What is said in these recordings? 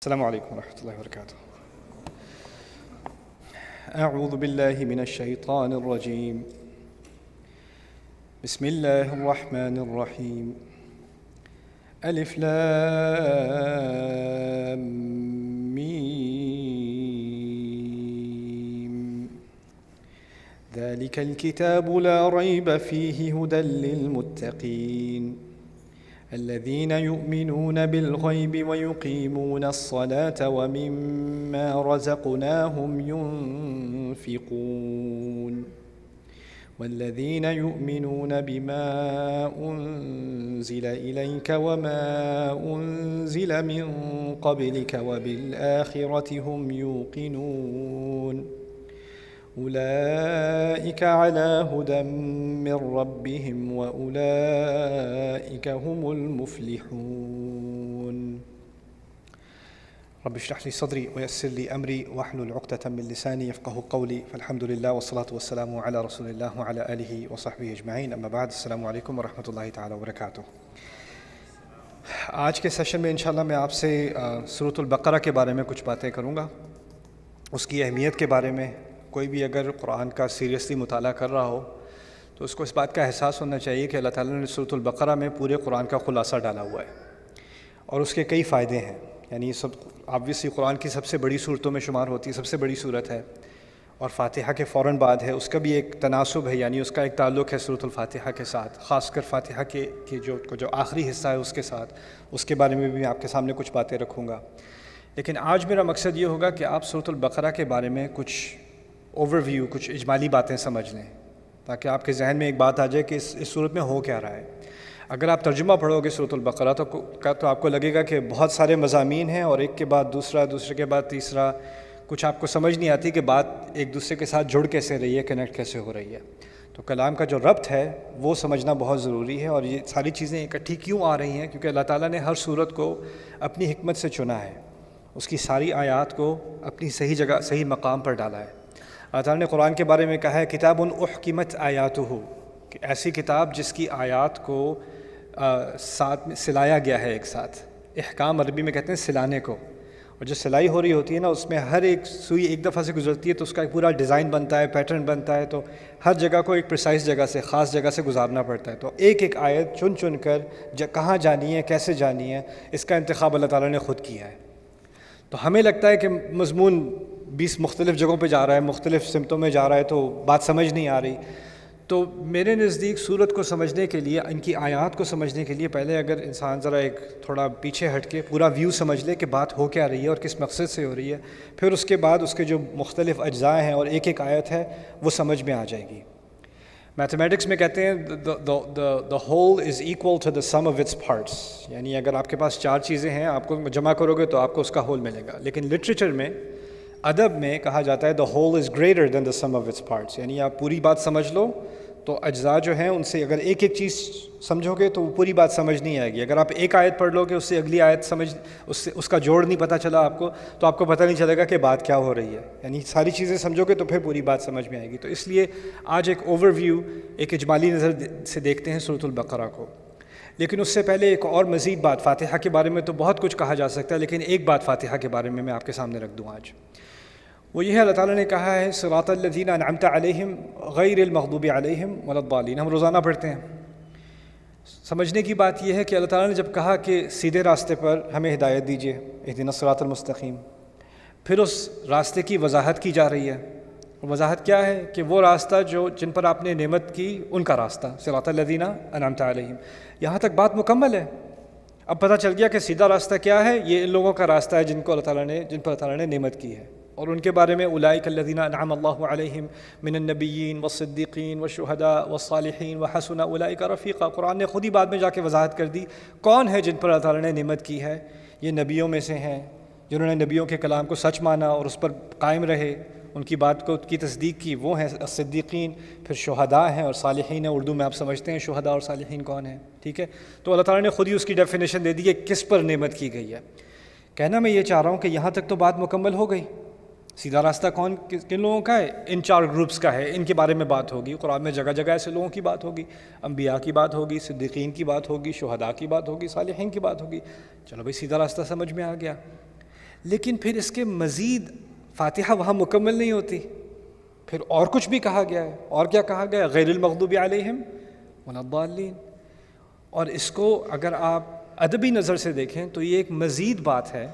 السلام علیکم ورحمۃ اللہ وبرکاتہ۔ اعوذ باللہ من الشیطان الرجیم، بسم اللہ الرحمن الرحیم، الف لام میم، ذلك الكتاب لا ريب فيه هدى للمتقين الذين يؤمنون بالغيب ويقيمون الصلاة ومما رزقناهم ينفقون والذين يؤمنون بما أنزل إليك وما أنزل من قبلك وبالآخرة هم يوقنون أولئك على هدى من ربهم وأولئك هم المفلحون۔ رب اشرح لي صدري ويسر لي أمري واحلل عقدة من لساني يفقهوا قولي، فالحمد لله والصلاة والسلام على رسول الله وعلى آله وصحبه أجمعين، أما بعد، السلام علیکم ورحمۃ اللہ تعالی وبرکاتہ۔ آج کے سیشن میں انشاءاللہ میں آپ سے سورۃ البقرہ کے بارے میں کچھ باتیں کروں گا، اس کی اہمیت کے بارے میں۔ کوئی بھی اگر قرآن کا سیریسلی مطالعہ کر رہا ہو تو اس کو اس بات کا احساس ہونا چاہیے کہ اللہ تعالیٰ نے سورۃ البقرہ میں پورے قرآن کا خلاصہ ڈالا ہوا ہے اور اس کے کئی فائدے ہیں۔ یعنی یہ سب آبویسلی قرآن کی سب سے بڑی صورتوں میں شمار ہوتی ہے، سب سے بڑی صورت ہے، اور فاتحہ کے فوراً بعد ہے۔ اس کا بھی ایک تناسب ہے، یعنی اس کا ایک تعلق ہے سورۃ الفاتحہ کے ساتھ، خاص کر فاتحہ کے جو آخری حصہ ہے اس کے ساتھ۔ اس کے بارے میں بھی میں آپ کے سامنے کچھ باتیں رکھوں گا، لیکن آج میرا مقصد یہ ہوگا کہ آپ سورۃ البقرہ کے بارے میں کچھ اوور ویو، کچھ اجمالی باتیں سمجھ لیں، تاکہ آپ کے ذہن میں ایک بات آ جائے کہ اس صورت میں ہو کیا رہا ہے۔ اگر آپ ترجمہ پڑھو گے سورۃ البقرہ تو آپ کو لگے گا کہ بہت سارے مضامین ہیں اور ایک کے بعد دوسرا، دوسرے کے بعد تیسرا، کچھ آپ کو سمجھ نہیں آتی کہ بات ایک دوسرے کے ساتھ جڑ کیسے رہی ہے، کنیکٹ کیسے ہو رہی ہے۔ تو کلام کا جو ربط ہے وہ سمجھنا بہت ضروری ہے، اور یہ ساری چیزیں اکٹھی کیوں آ رہی ہیں؟ کیونکہ اللہ تعالیٰ نے ہر صورت کو اپنی حکمت سے چنا ہے، اس کی ساری آیات کو اپنی صحیح جگہ، صحیح مقام پر ڈالا ہے۔ اللہ تعالیٰ نے قرآن کے بارے میں کہا ہے کتاب احکمت آیاتہ، کہ ایسی کتاب جس کی آیات کو ساتھ میں سلایا گیا ہے ایک ساتھ۔ احکام عربی میں کہتے ہیں سلانے کو، اور جو سلائی ہو رہی ہوتی ہے نا، اس میں ہر ایک سوئی ایک دفعہ سے گزرتی ہے تو اس کا ایک پورا ڈیزائن بنتا ہے، پیٹرن بنتا ہے، تو ہر جگہ کو ایک پریسائز جگہ سے، خاص جگہ سے گزارنا پڑتا ہے۔ تو ایک ایک آیت چن چن کر کہاں جانی ہے، کیسے جانی ہے، اس کا انتخاب اللہ تعالیٰ نے خود کیا ہے۔ تو ہمیں لگتا ہے کہ مضمون 20 مختلف جگہوں پہ جا رہا ہے، مختلف سمتوں میں جا رہا ہے، تو بات سمجھ نہیں آ رہی۔ تو میرے نزدیک سورت کو سمجھنے کے لیے، ان کی آیات کو سمجھنے کے لیے، پہلے اگر انسان ذرا ایک تھوڑا پیچھے ہٹ کے پورا ویو سمجھ لے کہ بات ہو کیا رہی ہے اور کس مقصد سے ہو رہی ہے، پھر اس کے بعد اس کے جو مختلف اجزاء ہیں اور ایک ایک آیت ہے وہ سمجھ میں آ جائے گی۔ میتھمیٹکس میں کہتے ہیں the whole is equal to the sum of its parts، یعنی اگر آپ کے پاس 4 چیزیں ہیں، آپ کو جمع کرو گے تو آپ کو اس کا ہول ملے گا۔ لیکن لٹریچر میں، ادب میں کہا جاتا ہے the whole is greater than the sum of its parts، یعنی آپ پوری بات سمجھ لو تو اجزاء جو ہیں ان سے اگر ایک ایک چیز سمجھو گے تو وہ پوری بات سمجھ نہیں آئے گی۔ اگر آپ ایک آیت پڑھ لو گے، اس سے اگلی آیت اس کا جوڑ نہیں پتہ چلا آپ کو، تو آپ کو پتہ نہیں چلے گا کہ بات کیا ہو رہی ہے۔ یعنی ساری چیزیں سمجھو گے تو پھر پوری بات سمجھ میں آئے گی۔ تو اس لیے آج ایک اوور ویو، ایک اجمالی نظر سے دیکھتے ہیں سورۃ البقرہ کو۔ لیکن اس سے پہلے ایک اور مزید بات، فاتحہ کے بارے میں تو بہت کچھ کہا جا سکتا ہے، لیکن ایک بات فاتحہ کے بارے میں آپ کے سامنے رکھ دوں آج، وہ یہ ہے اللہ تعالیٰ نے کہا ہے صراط الذین انعمت علیہم غیر المغضوب علیہم ولا الضالین۔ ہم روزانہ پڑھتے ہیں۔ سمجھنے کی بات یہ ہے کہ اللہ تعالیٰ نے جب کہا کہ سیدھے راستے پر ہمیں ہدایت دیجیے، اہدنا الصراط المستقیم، پھر اس راستے کی وضاحت کی جا رہی ہے۔ وضاحت کیا ہے؟ کہ وہ راستہ جن پر آپ نے نعمت کی، ان کا راستہ، صراط الذین انعمت علیہم۔ یہاں تک بات مکمل ہے۔ اب پتہ چل گیا کہ سیدھا راستہ کیا ہے، یہ ان لوگوں کا راستہ ہے جن پر اللہ تعالیٰ نے نعمت کی ہے، اور ان کے بارے میں اولئک الذین انعم اللہ علیہم من النبیین والصدیقین والشہداء والصالحین وحسن اولئک رفیقا۔ قرآن نے خود ہی بعد میں جا کے وضاحت کر دی کون ہے جن پر اللہ تعالیٰ نے نعمت کی ہے۔ یہ نبیوں میں سے ہیں جنہوں نے نبیوں کے کلام کو سچ مانا اور اس پر قائم رہے، ان کی بات کی تصدیق کی، وہ ہیں الصدیقین۔ پھر شہداء ہیں اور صالحین ہیں، اردو میں آپ سمجھتے ہیں شہداء اور صالحین کون ہیں، ٹھیک ہے؟ تو اللہ تعالیٰ نے خود ہی اس کی ڈیفینیشن دے دی ہے کس پر نعمت کی گئی ہے۔ کہنا میں یہ چاہ رہا ہوں کہ یہاں تک تو بات مکمل ہو گئی۔ سیدھا راستہ کن لوگوں کا ہے؟ ان 4 گروپس کا ہے، ان کے بارے میں بات ہوگی۔ قرآن میں جگہ جگہ ایسے لوگوں کی بات ہوگی، انبیاء کی بات ہوگی، صدیقین کی بات ہوگی، شہداء کی بات ہوگی، صالحین کی بات ہوگی۔ چلو بھائی، سیدھا راستہ سمجھ میں آ گیا۔ لیکن پھر اس کے مزید فاتحہ وہاں مکمل نہیں ہوتی، پھر اور کچھ بھی کہا گیا ہے. اور کیا کہا گیا؟ غیر المغضوب علیہم ولا الضالین. اور اس کو اگر آپ ادبی نظر سے دیکھیں تو یہ ایک مزید بات ہے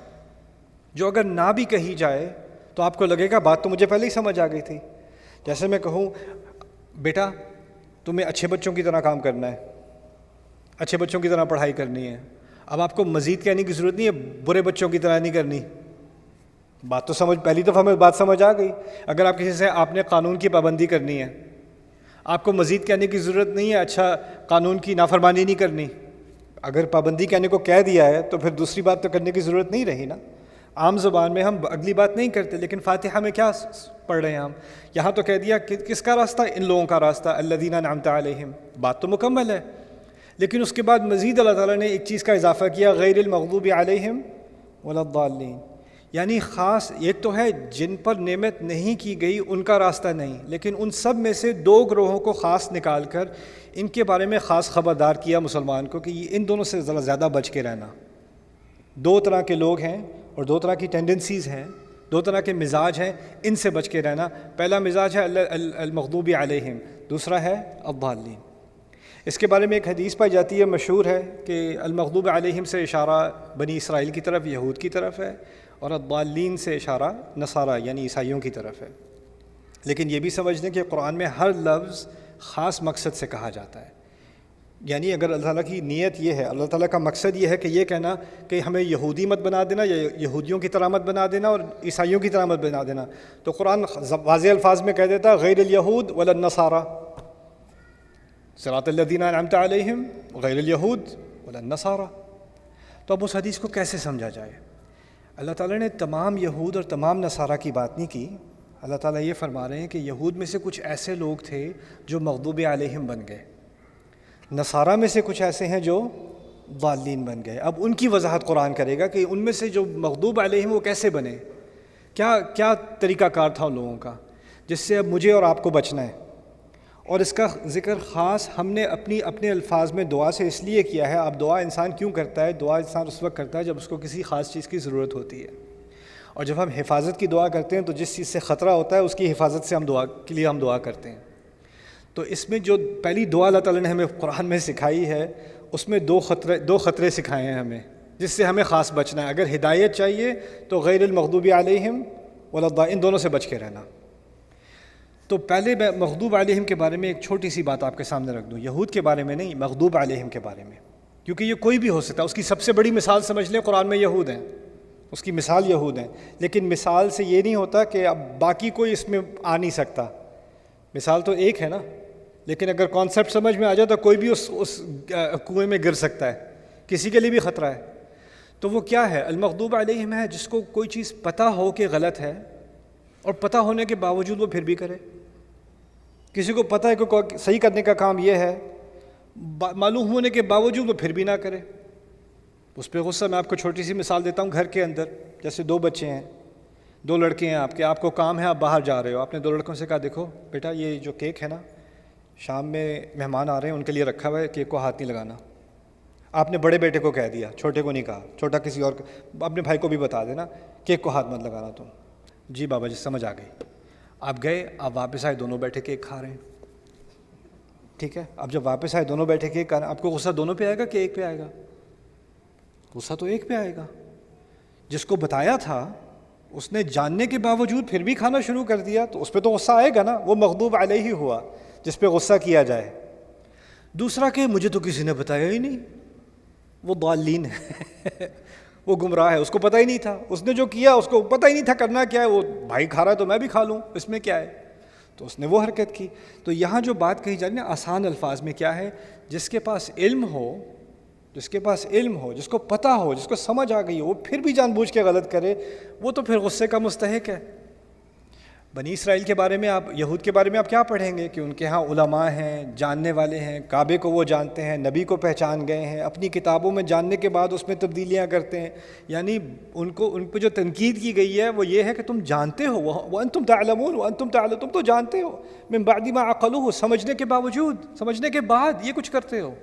جو اگر نہ بھی کہی جائے تو آپ کو لگے گا بات تو مجھے پہلے ہی سمجھ آ گئی تھی. جیسے میں کہوں بیٹا تمہیں اچھے بچوں کی طرح کام کرنا ہے، اچھے بچوں کی طرح پڑھائی کرنی ہے. اب آپ کو مزید کہنے کی ضرورت نہیں ہے برے بچوں کی طرح نہیں کرنی. بات تو سمجھ، پہلی دفعہ میں بات سمجھ آ گئی. اگر آپ کسی سے آپ نے قانون کی پابندی کرنی ہے، آپ کو مزید کہنے کی ضرورت نہیں ہے اچھا قانون کی نافرمانی نہیں کرنی. اگر پابندی کہنے کو کہہ دیا ہے تو پھر دوسری بات تو کرنے کی ضرورت نہیں رہی نا. عام زبان میں ہم اگلی بات نہیں کرتے، لیکن فاتحہ میں کیا پڑھ رہے ہیں ہم؟ یہاں تو کہہ دیا کہ کس کا راستہ؟ ان لوگوں کا راستہ، الذین انعمت علیہم. بات تو مکمل ہے، لیکن اس کے بعد مزید اللہ تعالیٰ نے ایک چیز کا اضافہ کیا، غیر المغضوب علیہم ولا الضالین. یعنی خاص ایک تو ہے جن پر نعمت نہیں کی گئی ان کا راستہ نہیں، لیکن ان سب میں سے دو گروہوں کو خاص نکال کر ان کے بارے میں خاص خبردار کیا مسلمان کو کہ یہ ان دونوں سے ذرا زیادہ بچ کے رہنا. دو طرح کے لوگ ہیں اور دو طرح کی ٹینڈنسیز ہیں، دو طرح کے مزاج ہیں، ان سے بچ کے رہنا. پہلا مزاج ہے المغضوب علیہم، دوسرا ہے الضالین. اس کے بارے میں ایک حدیث پائی جاتی ہے، مشہور ہے، کہ المغضوب علیہم سے اشارہ بنی اسرائیل کی طرف، یہود کی طرف ہے، اور الضالین سے اشارہ نصارہ یعنی عیسائیوں کی طرف ہے. لیکن یہ بھی سمجھ لیں کہ قرآن میں ہر لفظ خاص مقصد سے کہا جاتا ہے. یعنی اگر اللہ تعالیٰ کی نیت یہ ہے، اللہ تعالیٰ کا مقصد یہ ہے کہ یہ کہنا کہ ہمیں یہودی مت بنا دینا یا یہودیوں کی طرح مت بنا دینا اور عیسائیوں کی طرح مت بنا دینا، تو قرآن واضح الفاظ میں کہہ دیتا غیر الیہود ولا النصارى، صراط الذین انعمت علیہم غیر الیہود ولا النصارى. تو اب اس حدیث کو کیسے سمجھا جائے؟ اللہ تعالیٰ نے تمام یہود اور تمام نصارہ کی بات نہیں کی. اللہ تعالیٰ یہ فرما رہے ہیں کہ یہود میں سے کچھ ایسے لوگ تھے جو مغضوب علیہم بن گئے، نصارہ میں سے کچھ ایسے ہیں جو ضالین بن گئے. اب ان کی وضاحت قرآن کرے گا کہ ان میں سے جو مغضوب علیہم وہ کیسے بنے، کیا طریقہ کار تھا ان لوگوں کا، جس سے اب مجھے اور آپ کو بچنا ہے. اور اس کا ذکر خاص ہم نے اپنے الفاظ میں دعا سے اس لیے کیا ہے. اب دعا انسان کیوں کرتا ہے؟ دعا انسان اس وقت کرتا ہے جب اس کو کسی خاص چیز کی ضرورت ہوتی ہے. اور جب ہم حفاظت کی دعا کرتے ہیں تو جس چیز سے خطرہ ہوتا ہے اس کی حفاظت سے ہم دعا کرتے ہیں. تو اس میں جو پہلی دعا اللہ تعالیٰ نے ہمیں قرآن میں سکھائی ہے، اس میں دو خطرے سکھائے ہیں ہمیں جس سے ہمیں خاص بچنا ہے. اگر ہدایت چاہیے تو غیر المغضوب علیہم ولا الضالین، ان دونوں سے بچ کے رہنا. تو پہلے میں مغضوب علیہم کے بارے میں ایک چھوٹی سی بات آپ کے سامنے رکھ دوں، یہود کے بارے میں نہیں، مغضوب علیہم کے بارے میں، کیونکہ یہ کوئی بھی ہو سکتا ہے. اس کی سب سے بڑی مثال سمجھ لیں قرآن میں یہود ہیں، اس کی مثال یہود ہیں. لیکن مثال سے یہ نہیں ہوتا کہ اب باقی کوئی اس میں آ نہیں سکتا. مثال تو ایک ہے نا، لیکن اگر کانسیپٹ سمجھ میں آ جائے تو کوئی بھی اس کنویں میں گر سکتا ہے، کسی کے لیے بھی خطرہ ہے. تو وہ کیا ہے؟ المغضوب علیہم ہے جس کو کوئی چیز پتہ ہو کہ غلط ہے اور پتہ ہونے کے باوجود وہ پھر بھی کرے. کسی کو پتہ ہے کہ صحیح کرنے کا کام یہ ہے، معلوم ہونے کے باوجود وہ پھر بھی نہ کرے، اس پہ غصہ. میں آپ کو چھوٹی سی مثال دیتا ہوں. گھر کے اندر جیسے دو بچے ہیں، دو لڑکے ہیں آپ کو کام ہے، آپ باہر جا رہے ہو. آپ نے دو لڑکوں سے کہا دیکھو بیٹا یہ جو کیک ہے نا، شام میں مہمان آ رہے ہیں ان کے لیے رکھا ہوا ہے، کیک کو ہاتھ نہیں لگانا. آپ نے بڑے بیٹے کو کہہ دیا، چھوٹے کو نہیں کہا. چھوٹا کسی اور اپنے بھائی کو بھی بتا دینا کیک کو ہاتھ مت لگانا تم. جی بابا جی سمجھ آ گئی. آپ گئے، آپ واپس آئے، دونوں بیٹھے کیک کھا رہے ہیں. ٹھیک ہے، اب جب واپس آئے دونوں بیٹھے کیک کھا رہے ہیں، آپ کو غصہ دونوں پہ آئے گا کہ ایک پہ آئے گا؟ غصہ تو ایک پہ آئے گا. جس کو بتایا تھا اس نے جاننے کے باوجود پھر بھی کھانا شروع کر دیا تو اس پہ تو غصہ آئے گا نا. وہ مغضوب علیہ ہوا جس پہ غصہ کیا جائے. دوسرا کہ مجھے تو کسی نے بتایا ہی نہیں، وہ ضالین ہے، وہ گمراہ ہے، اس کو پتہ ہی نہیں تھا. اس نے جو کیا اس کو پتہ ہی نہیں تھا کرنا کیا ہے. وہ بھائی کھا رہا ہے تو میں بھی کھا لوں، اس میں کیا ہے؟ تو اس نے وہ حرکت کی. تو یہاں جو بات کہی جا رہی ہے نا آسان الفاظ میں کیا ہے، جس کے پاس علم ہو، جس کو پتہ ہو، جس کو سمجھ آ گئی ہو، وہ پھر بھی جان بوجھ کے غلط کرے، وہ تو پھر غصے کا مستحق ہے. بنی اسرائیل کے بارے میں یہود کے بارے میں آپ کیا پڑھیں گے کہ ان کے ہاں علماء ہیں، جاننے والے ہیں، کعبے کو وہ جانتے ہیں، نبی کو پہچان گئے ہیں، اپنی کتابوں میں جاننے کے بعد اس میں تبدیلیاں کرتے ہیں. یعنی ان پہ جو تنقید کی گئی ہے وہ یہ ہے کہ تم جانتے ہو، وانتم تعلمون وانتم تعلمون، تم تو جانتے ہو، من بعد ما عقلوہ، سمجھنے کے باوجود، سمجھنے کے بعد یہ کچھ کرتے ہو.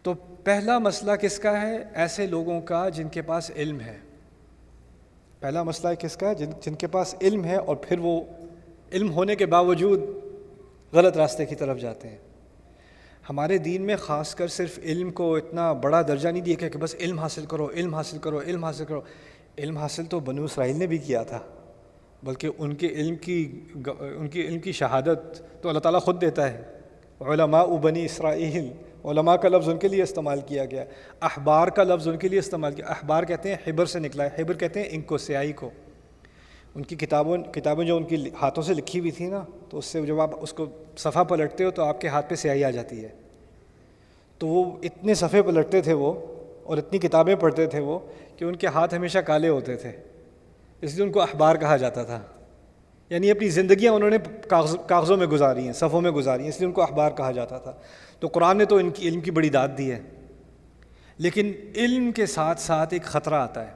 تو پہلا مسئلہ کس کا ہے؟ ایسے لوگوں کا جن کے پاس علم ہے. پہلا مسئلہ کس کا ہے؟ جن کے پاس علم ہے اور پھر وہ علم ہونے کے باوجود غلط راستے کی طرف جاتے ہیں۔ ہمارے دین میں خاص کر صرف علم کو اتنا بڑا درجہ نہیں دیا کہ بس علم حاصل کرو، علم حاصل کرو، علم حاصل کرو۔ علم حاصل تو بنو اسرائیل نے بھی کیا تھا، بلکہ ان کے علم کی شہادت تو اللہ تعالیٰ خود دیتا ہے۔ علماء بنی اسرائیل، علماء کا لفظ ان کے لیے استعمال کیا گیا، احبار کا لفظ ان کے لیے استعمال کیا۔ احبار کہتے ہیں حبر سے نکلا ہے، حبر کہتے ہیں انک کو، سیاہی کو۔ ان کی کتابیں جو ان کی ہاتھوں سے لکھی ہوئی تھی نا، تو اس سے جب آپ اس کو صفحہ پلٹتے ہو تو آپ کے ہاتھ پہ سیاہی آ جاتی ہے۔ تو وہ اتنے صفحے پلٹتے تھے وہ، اور اتنی کتابیں پڑھتے تھے وہ، کہ ان کے ہاتھ ہمیشہ کالے ہوتے تھے، اس لیے ان کو احبار کہا جاتا تھا۔ یعنی اپنی زندگیاں انہوں نے کاغذوں میں گزاری ہیں، صفحوں میں گزاری ہیں، اس لیے ان کو احبار کہا جاتا تھا۔ تو قرآن نے تو ان کی علم کی بڑی داد دی ہے، لیکن علم کے ساتھ ساتھ ایک خطرہ آتا ہے،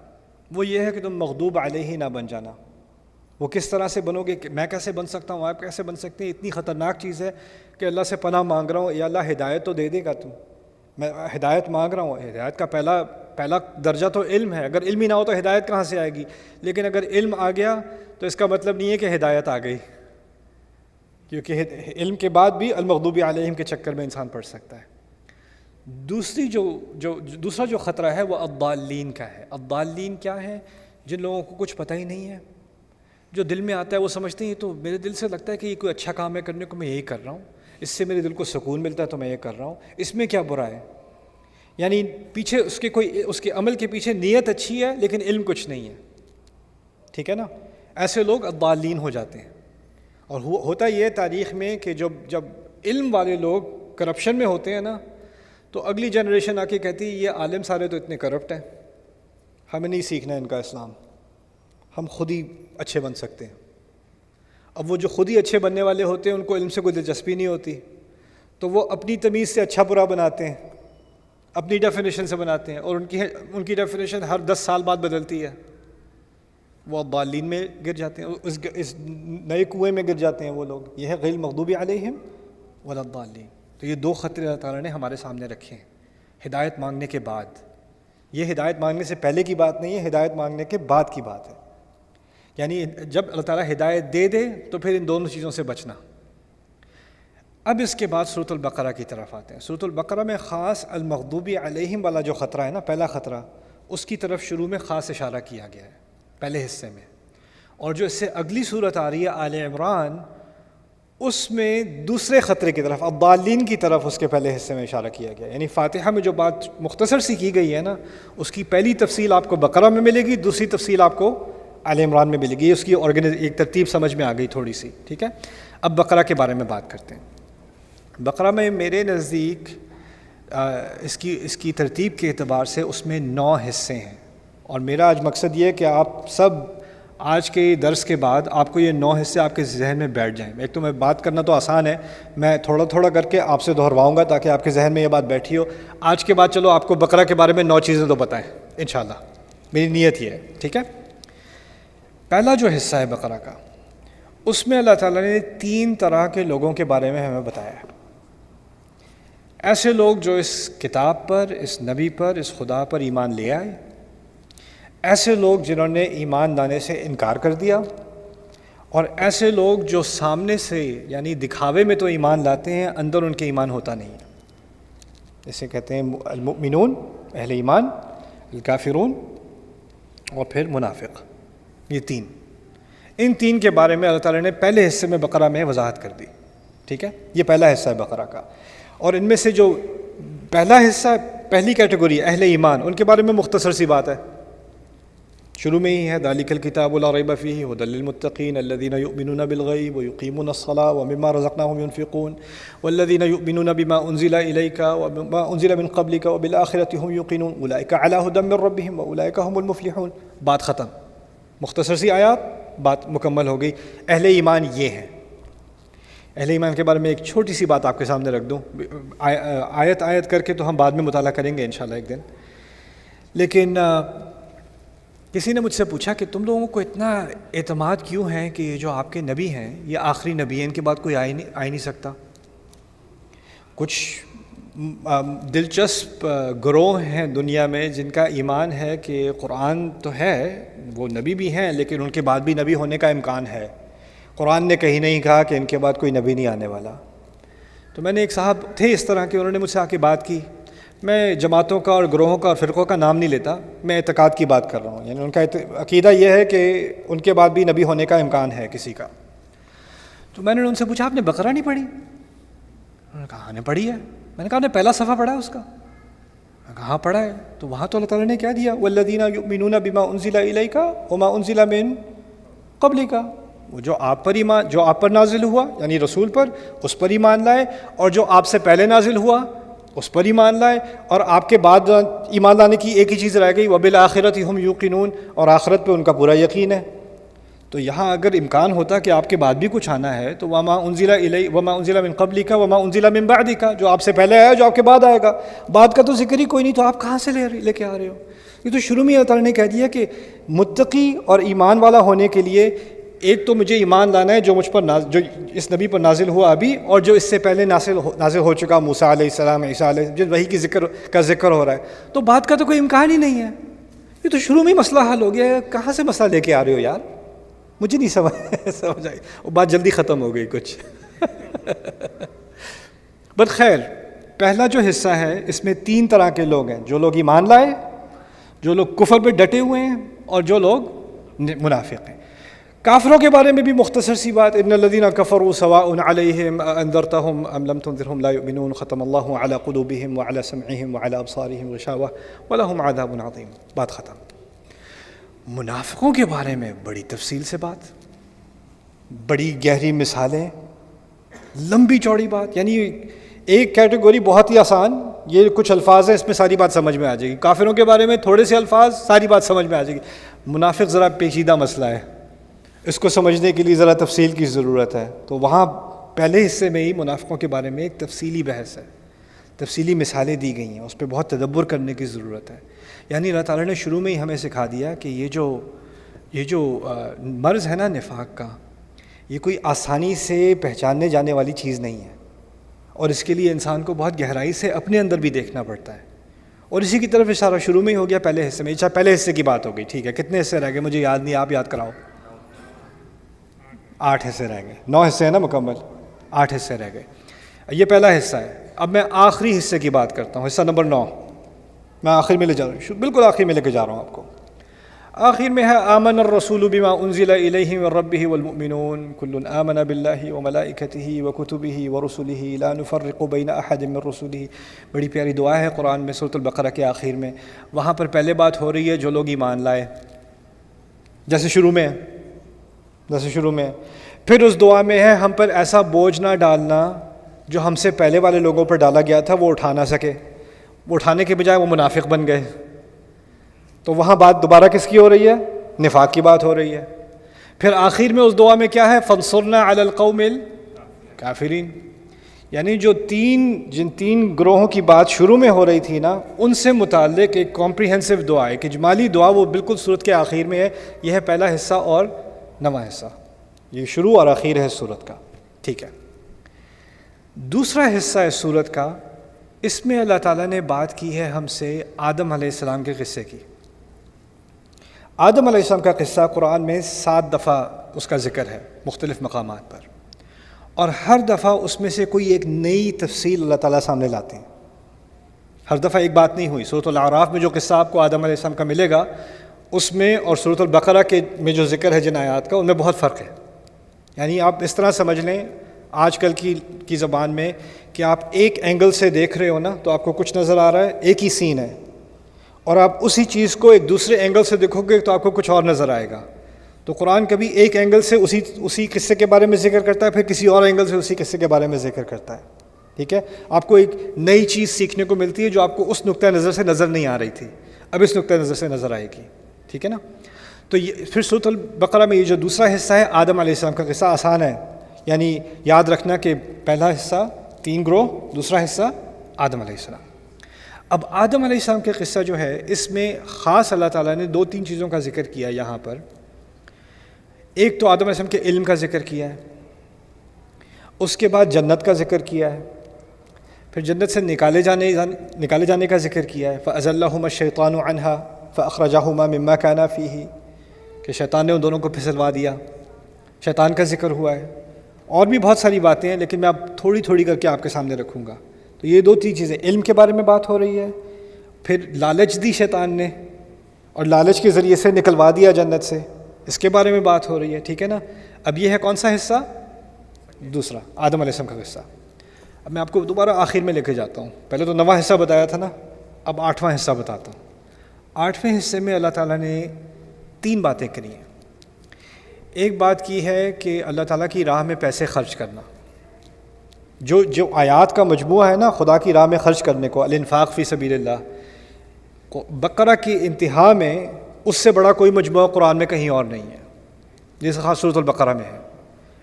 وہ یہ ہے کہ تم مغضوب علیہ نہ بن جانا۔ وہ کس طرح سے بنو گے؟ کہ میں کیسے بن سکتا ہوں، آپ کیسے بن سکتے ہیں؟ اتنی خطرناک چیز ہے کہ اللہ سے پناہ مانگ رہا ہوں، یا اللہ ہدایت تو دے دے گا تم، میں ہدایت مانگ رہا ہوں۔ ہدایت کا پہلا درجہ تو علم ہے، اگر علم ہی نہ ہو تو ہدایت کہاں سے آئے گی؟ لیکن اگر علم آ گیا تو اس کا مطلب نہیں ہے کہ ہدایت آ گئی، کیونکہ علم کے بعد بھی المغضوب علیہم کے چکر میں انسان پڑ سکتا ہے۔ دوسرا جو خطرہ ہے وہ الضالین کا ہے۔ الضالین کیا ہے؟ جن لوگوں کو کچھ پتہ ہی نہیں ہے، جو دل میں آتا ہے وہ سمجھتے ہیں تو میرے دل سے لگتا ہے کہ یہ کوئی اچھا کام ہے کرنے کو، میں یہی کر رہا ہوں، اس سے میرے دل کو سکون ملتا ہے تو میں یہ کر رہا ہوں، اس میں کیا برا ہے؟ یعنی پیچھے اس کے عمل کے پیچھے نیت اچھی ہے لیکن علم کچھ نہیں ہے، ٹھیک ہے نا؟ ایسے لوگ الضالین ہو جاتے ہیں۔ اور ہوتا یہ تاریخ میں کہ جب علم والے لوگ کرپشن میں ہوتے ہیں نا، تو اگلی جنریشن آ کے کہتی ہے یہ عالم سارے تو اتنے کرپٹ ہیں، ہمیں نہیں سیکھنا ہے ان کا اسلام، ہم خود ہی اچھے بن سکتے ہیں۔ اب وہ جو خود ہی اچھے بننے والے ہوتے ہیں ان کو علم سے کوئی دلچسپی نہیں ہوتی، تو وہ اپنی تمیز سے اچھا برا بناتے ہیں، اپنی ڈیفینیشن سے بناتے ہیں، اور ان کی ڈیفینیشن ہر 10 سال بعد بدلتی ہے۔ وہ الضالین میں گر جاتے ہیں، اس نئے کنویں میں گر جاتے ہیں وہ لوگ۔ یہ ہے غیر المغضوب علیہم ولا الضالین۔ تو یہ دو خطرے اللہ تعالیٰ نے ہمارے سامنے رکھے ہیں ہدایت مانگنے کے بعد۔ یہ ہدایت مانگنے سے پہلے کی بات نہیں ہے، ہدایت مانگنے کے بعد کی بات ہے۔ یعنی جب اللہ تعالیٰ ہدایت دے دے تو پھر ان دونوں چیزوں سے بچنا۔ اب اس کے بعد سورۃ البقرہ کی طرف آتے ہیں۔ سورۃ البقرہ میں خاص المغضوب علیہم والا جو خطرہ ہے نا، پہلا خطرہ، اس کی طرف شروع میں خاص اشارہ کیا گیا ہے پہلے حصے میں۔ اور جو اس سے اگلی صورت آ رہی ہے آل عمران، اس میں دوسرے خطرے کی طرف، الضالین کی طرف، اس کے پہلے حصے میں اشارہ کیا گیا۔ یعنی فاتحہ میں جو بات مختصر سی کی گئی ہے نا، اس کی پہلی تفصیل آپ کو بقرہ میں ملے گی، دوسری تفصیل آپ کو آل عمران میں ملے گی۔ اس کی ایک ترتیب سمجھ میں آ گئی تھوڑی سی، ٹھیک ہے؟ اب بقرہ کے بارے میں بات کرتے ہیں۔ بقرہ میں میرے نزدیک اس کی ترتیب کے اعتبار سے اس میں 9 حصے ہیں، اور میرا آج مقصد یہ ہے کہ آپ سب آج کے درس کے بعد آپ کو یہ 9 حصے آپ کے ذہن میں بیٹھ جائیں۔ ایک تو میں بات کرنا تو آسان ہے، میں تھوڑا تھوڑا کر کے آپ سے دہرواؤں گا تاکہ آپ کے ذہن میں یہ بات بیٹھی ہو۔ آج کے بعد چلو آپ کو بقرہ کے بارے میں 9 چیزیں تو بتائیں انشاءاللہ، میری نیت یہ ہے، ٹھیک ہے؟ پہلا جو حصہ ہے بقرہ کا، اس میں اللہ تعالیٰ نے 3 طرح کے لوگوں کے بارے میں ہمیں بتایا ہے۔ ایسے لوگ جو اس کتاب پر، اس نبی پر، اس خدا پر ایمان لے آئے، ایسے لوگ جنہوں نے ایمان لانے سے انکار کر دیا، اور ایسے لوگ جو سامنے سے یعنی دکھاوے میں تو ایمان لاتے ہیں، اندر ان کے ایمان ہوتا نہیں ہے۔ اسے کہتے ہیں المؤمنون، اہل ایمان، الکافرون، اور پھر منافق۔ یہ 3، ان 3 کے بارے میں اللہ تعالیٰ نے پہلے حصے میں بقرہ میں وضاحت کر دی، ٹھیک ہے؟ یہ پہلا حصہ ہے بقرہ کا۔ اور ان میں سے جو پہلا حصہ، پہلی کیٹیگری اہل ایمان، ان کے بارے میں مختصر سی بات ہے، شروع میں ہی ہے ذالک الکتاب لا ریب فیہ ھدی للمتقین الذین یؤمنون بالغیب ویقیمون الصلاۃ ومما رزقناہم ینفقون والذین یؤمنون بما انزل الیک وما انزل من قبلک وبالآخرۃ ھم یوقنون اولئک علی ھدی من ربہم واولئک ھم المفلحون۔ بات ختم، مختصر سی آیات، بات مکمل ہو گئی۔ اہل ایمان یہ ہیں۔ اہل ایمان کے بارے میں ایک چھوٹی سی بات آپ کے سامنے رکھ دوں، آیت کر کے تو ہم بعد میں مطالعہ کریں گے انشاءاللہ ایک دن۔ لیکن کسی نے مجھ سے پوچھا کہ تم لوگوں کو اتنا اعتماد کیوں ہے کہ یہ جو آپ کے نبی ہیں یہ آخری نبی ہیں، ان کے بعد کوئی آ ہی نہیں سکتا؟ کچھ دلچسپ گروہ ہیں دنیا میں جن کا ایمان ہے کہ قرآن تو ہے، وہ نبی بھی ہیں، لیکن ان کے بعد بھی نبی ہونے کا امکان ہے۔ قرآن نے کہیں نہیں کہا کہ ان کے بعد کوئی نبی نہیں آنے والا۔ تو میں نے ایک صاحب تھے اس طرح کے، انہوں نے مجھ سے آ کے بات کی۔ میں جماعتوں کا اور گروہوں کا اور فرقوں کا نام نہیں لیتا، میں اعتقاد کی بات کر رہا ہوں، یعنی ان کا عقیدہ یہ ہے کہ ان کے بعد بھی نبی ہونے کا امکان ہے کسی کا۔ تو میں نے ان سے پوچھا آپ نے بقرہ نہیں پڑھی؟ انہوں نے کہا ہاں نے پڑھی ہے۔ میں نے کہا آپ نے پہلا صفحہ پڑھا ہے اس کا؟ میں نے کہا ہاں پڑھا ہے۔ تو وہاں تو اللہ تعالیٰ نے کیا دیا، والذین یؤمنون بما انزل الیک وما انزل من قبلک، وہ جو آپ پر نازل ہوا یعنی رسول پر، اس پر ایمان لائے، اور جو آپ سے پہلے نازل ہوا اس پر ایمان لائے، اور آپ کے بعد ایمان لانے کی ایک ہی چیز رہ گئی، وبالآخرۃ ہم یوقنون، اور آخرت پہ ان کا پورا یقین ہے۔ تو یہاں اگر امکان ہوتا کہ آپ کے بعد بھی کچھ آنا ہے تو وما انزل من قبلک وما انزل من بعدک، جو آپ سے پہلے آیا جو آپ کے بعد آئے گا، بعد کا تو ذکر ہی کوئی نہیں، تو آپ کہاں سے لے کے آ رہے ہو؟ یہ تو شروع میں اللہ تعالیٰ نے کہہ دیا کہ متقی اور ایمان والا ہونے کے لیے ایک تو مجھے ایمان لانا ہے جو مجھ پر جو اس نبی پر نازل ہوا ابھی، اور جو اس سے پہلے نازل ہو چکا، موسیٰ علیہ السلام، عیسیٰ علیہ السلام، جس وحی کا ذکر ہو رہا ہے، تو بعد کا تو کوئی امکان ہی نہیں ہے۔ یہ تو شروع میں مسئلہ حل ہو گیا ہے، کہاں سے مسئلہ لے کے آ رہے ہو یار؟ مجھے نہیں سمجھ آئی، وہ بات جلدی ختم ہو گئی کچھ۔ بٹ خیر، پہلا جو حصہ ہے اس میں 3 طرح کے لوگ ہیں، جو لوگ ایمان لائے، جو لوگ کفر پہ ڈٹے ہوئے ہیں، اور جو لوگ منافق ہیں۔ کافروں کے بارے میں بھی مختصر سی بات، ان الذین کفروا سواء علیہم انذرتہم ام لم تنذرہم لا یؤمنون، ختم اللہ علی قلوبہم وعلی سمعہم وعلی ابصارہم غشاوہ ولہم عذاب عظیم، بات ختم۔ منافقوں کے بارے میں بڑی تفصیل سے بات، بڑی گہری مثالیں، لمبی چوڑی بات، یعنی ایک کیٹیگری بہت ہی آسان، یہ کچھ الفاظ ہیں اس میں ساری بات سمجھ میں آ جائے گی۔ کافروں کے بارے میں تھوڑے سے الفاظ، ساری بات سمجھ میں آ جائے گی۔ منافق ذرا پیچیدہ مسئلہ ہے، اس کو سمجھنے کے لیے ذرا تفصیل کی ضرورت ہے، تو وہاں پہلے حصے میں ہی منافقوں کے بارے میں ایک تفصیلی بحث ہے، تفصیلی مثالیں دی گئی ہیں، اس پہ بہت تدبر کرنے کی ضرورت ہے۔ یعنی اللہ تعالیٰ نے شروع میں ہی ہمیں سکھا دیا کہ یہ جو مرض ہے نا نفاق کا، یہ کوئی آسانی سے پہچاننے جانے والی چیز نہیں ہے، اور اس کے لیے انسان کو بہت گہرائی سے اپنے اندر بھی دیکھنا پڑتا ہے، اور اسی کی طرف اشارہ شروع میں ہی ہو گیا پہلے حصے میں۔ اچھا پہلے حصے کی بات ہو گئی، ٹھیک ہے، کتنے حصے رہ گئے مجھے یاد نہیں، آپ یاد کراؤ۔ 8 حصے رہ گئے، 9 حصے ہیں نا مکمل، 8 حصے رہ گئے، یہ پہلا حصہ ہے۔ اب میں آخری حصے کی بات کرتا ہوں، حصہ نمبر 9، میں آخر میں لے جا رہا ہوں، بالکل آخر میں لے کے جا رہا ہوں آپ کو۔ آخر میں ہے آمن الرسول بما انزل الیہ من ربہ والمؤمنون کل آمن باللہ وملائکتہ وکتبہ ورسلہ لا نفرق بین احد من رسلہ۔ بڑی پیاری دعا ہے قرآن میں سورۃ البقرہ کے آخر میں، وہاں پر پہلے بات ہو رہی ہے جو لوگ ایمان لائے، جیسے شروع میں، پھر اس دعا میں ہے ہم پر ایسا بوجھ نہ ڈالنا جو ہم سے پہلے والے لوگوں پر ڈالا گیا تھا وہ اٹھا نہ سکے، وہ اٹھانے کے بجائے وہ منافق بن گئے، تو وہاں بات دوبارہ کس کی ہو رہی ہے؟ نفاق کی بات ہو رہی ہے۔ پھر آخر میں اس دعا میں کیا ہے؟ فانصرنا علی القوم الکافرین، یعنی جن تین گروہوں کی بات شروع میں ہو رہی تھی نا، ان سے متعلق ایک کمپریہنسو دعا ہے، ایک اجمالی دعا، وہ بالکل سورت کے آخر میں ہے۔ یہ ہے پہلا حصہ اور 9واں حصہ، یہ شروع اور آخر ہے سورت کا، ٹھیک ہے۔ دوسرا حصہ ہے سورت کا، اس میں اللہ تعالیٰ نے بات کی ہے ہم سے آدم علیہ السلام کے قصے کی۔ آدم علیہ السلام کا قصہ قرآن میں 7 دفعہ اس کا ذکر ہے مختلف مقامات پر، اور ہر دفعہ اس میں سے کوئی ایک نئی تفصیل اللہ تعالیٰ سامنے لاتے ہیں، ہر دفعہ ایک بات نہیں ہوئی۔ سورۃ الاعراف میں جو قصہ آپ کو آدم علیہ السلام کا ملے گا اس میں، اور سورۃ البقرہ کے میں جو ذکر ہے جن آیات کا، ان میں بہت فرق ہے۔ یعنی آپ اس طرح سمجھ لیں آج کل کی زبان میں کہ آپ ایک اینگل سے دیکھ رہے ہو نا تو آپ کو کچھ نظر آ رہا ہے، ایک ہی سین ہے، اور آپ اسی چیز کو ایک دوسرے اینگل سے دیکھو گے تو آپ کو کچھ اور نظر آئے گا۔ تو قرآن کبھی ایک اینگل سے اسی قصے کے بارے میں ذکر کرتا ہے، پھر کسی اور اینگل سے اسی قصے کے بارے میں ذکر کرتا ہے، ٹھیک ہے۔ آپ کو ایک نئی چیز سیکھنے کو ملتی ہے جو آپ کو اس نقطۂ نظر سے نظر نہیں آ رہی تھی، اب اس نقطۂ نظر سے نظر آئے گی، ٹھیک ہے نا۔ تو یہ پھر سورۃ البقرہ میں یہ جو دوسرا حصہ ہے آدم علیہ السلام کا قصہ، آسان ہے، یعنی یاد رکھنا کہ پہلا حصہ 3 گروہ، دوسرا حصہ آدم علیہ السلام۔ اب آدم علیہ السلام کے قصہ جو ہے اس میں خاص اللہ تعالیٰ نے 2-3 چیزوں کا ذکر کیا یہاں پر۔ ایک تو آدم علیہ السلام کے علم کا ذکر کیا ہے، اس کے بعد جنت کا ذکر کیا ہے، پھر جنت سے نکالے جانے کا ذکر کیا ہے، فَأَزَلَّهُمَا الشَّيْطَانُ عَنْهَا فَأَخْرَجَهُمَا مِمَّا كَانَا فِيهِ، کہ شیطان نے ان دونوں کو پھسلوا دیا، شیطان کا ذکر ہوا ہے۔ اور بھی بہت ساری باتیں ہیں، لیکن میں اب تھوڑی تھوڑی کر کے آپ کے سامنے رکھوں گا۔ تو یہ 2-3 چیزیں، علم کے بارے میں بات ہو رہی ہے، پھر لالچ دی شیطان نے اور لالچ کے ذریعے سے نکلوا دیا جنت سے، اس کے بارے میں بات ہو رہی ہے، ٹھیک ہے نا۔ اب یہ ہے کون سا حصہ؟ دوسرا، آدم علیہ السلام کا قصہ۔ اب میں آپ کو دوبارہ آخر میں لے کے جاتا ہوں، پہلے تو 9واں حصہ بتایا تھا نا، اب 8واں حصہ بتاتا ہوں۔ 8ویں حصے میں اللہ تعالیٰ نے 3 باتیں کری ہیں۔ ایک بات کی ہے کہ اللہ تعالیٰ کی راہ میں پیسے خرچ کرنا، جو آیات کا مجموعہ ہے نا خدا کی راہ میں خرچ کرنے کو، الانفاق فی سبیل اللہ، بقرہ کی انتہا میں اس سے بڑا کوئی مجموعہ قرآن میں کہیں اور نہیں ہے، جیسے خاص سورۃ البقرہ میں ہے،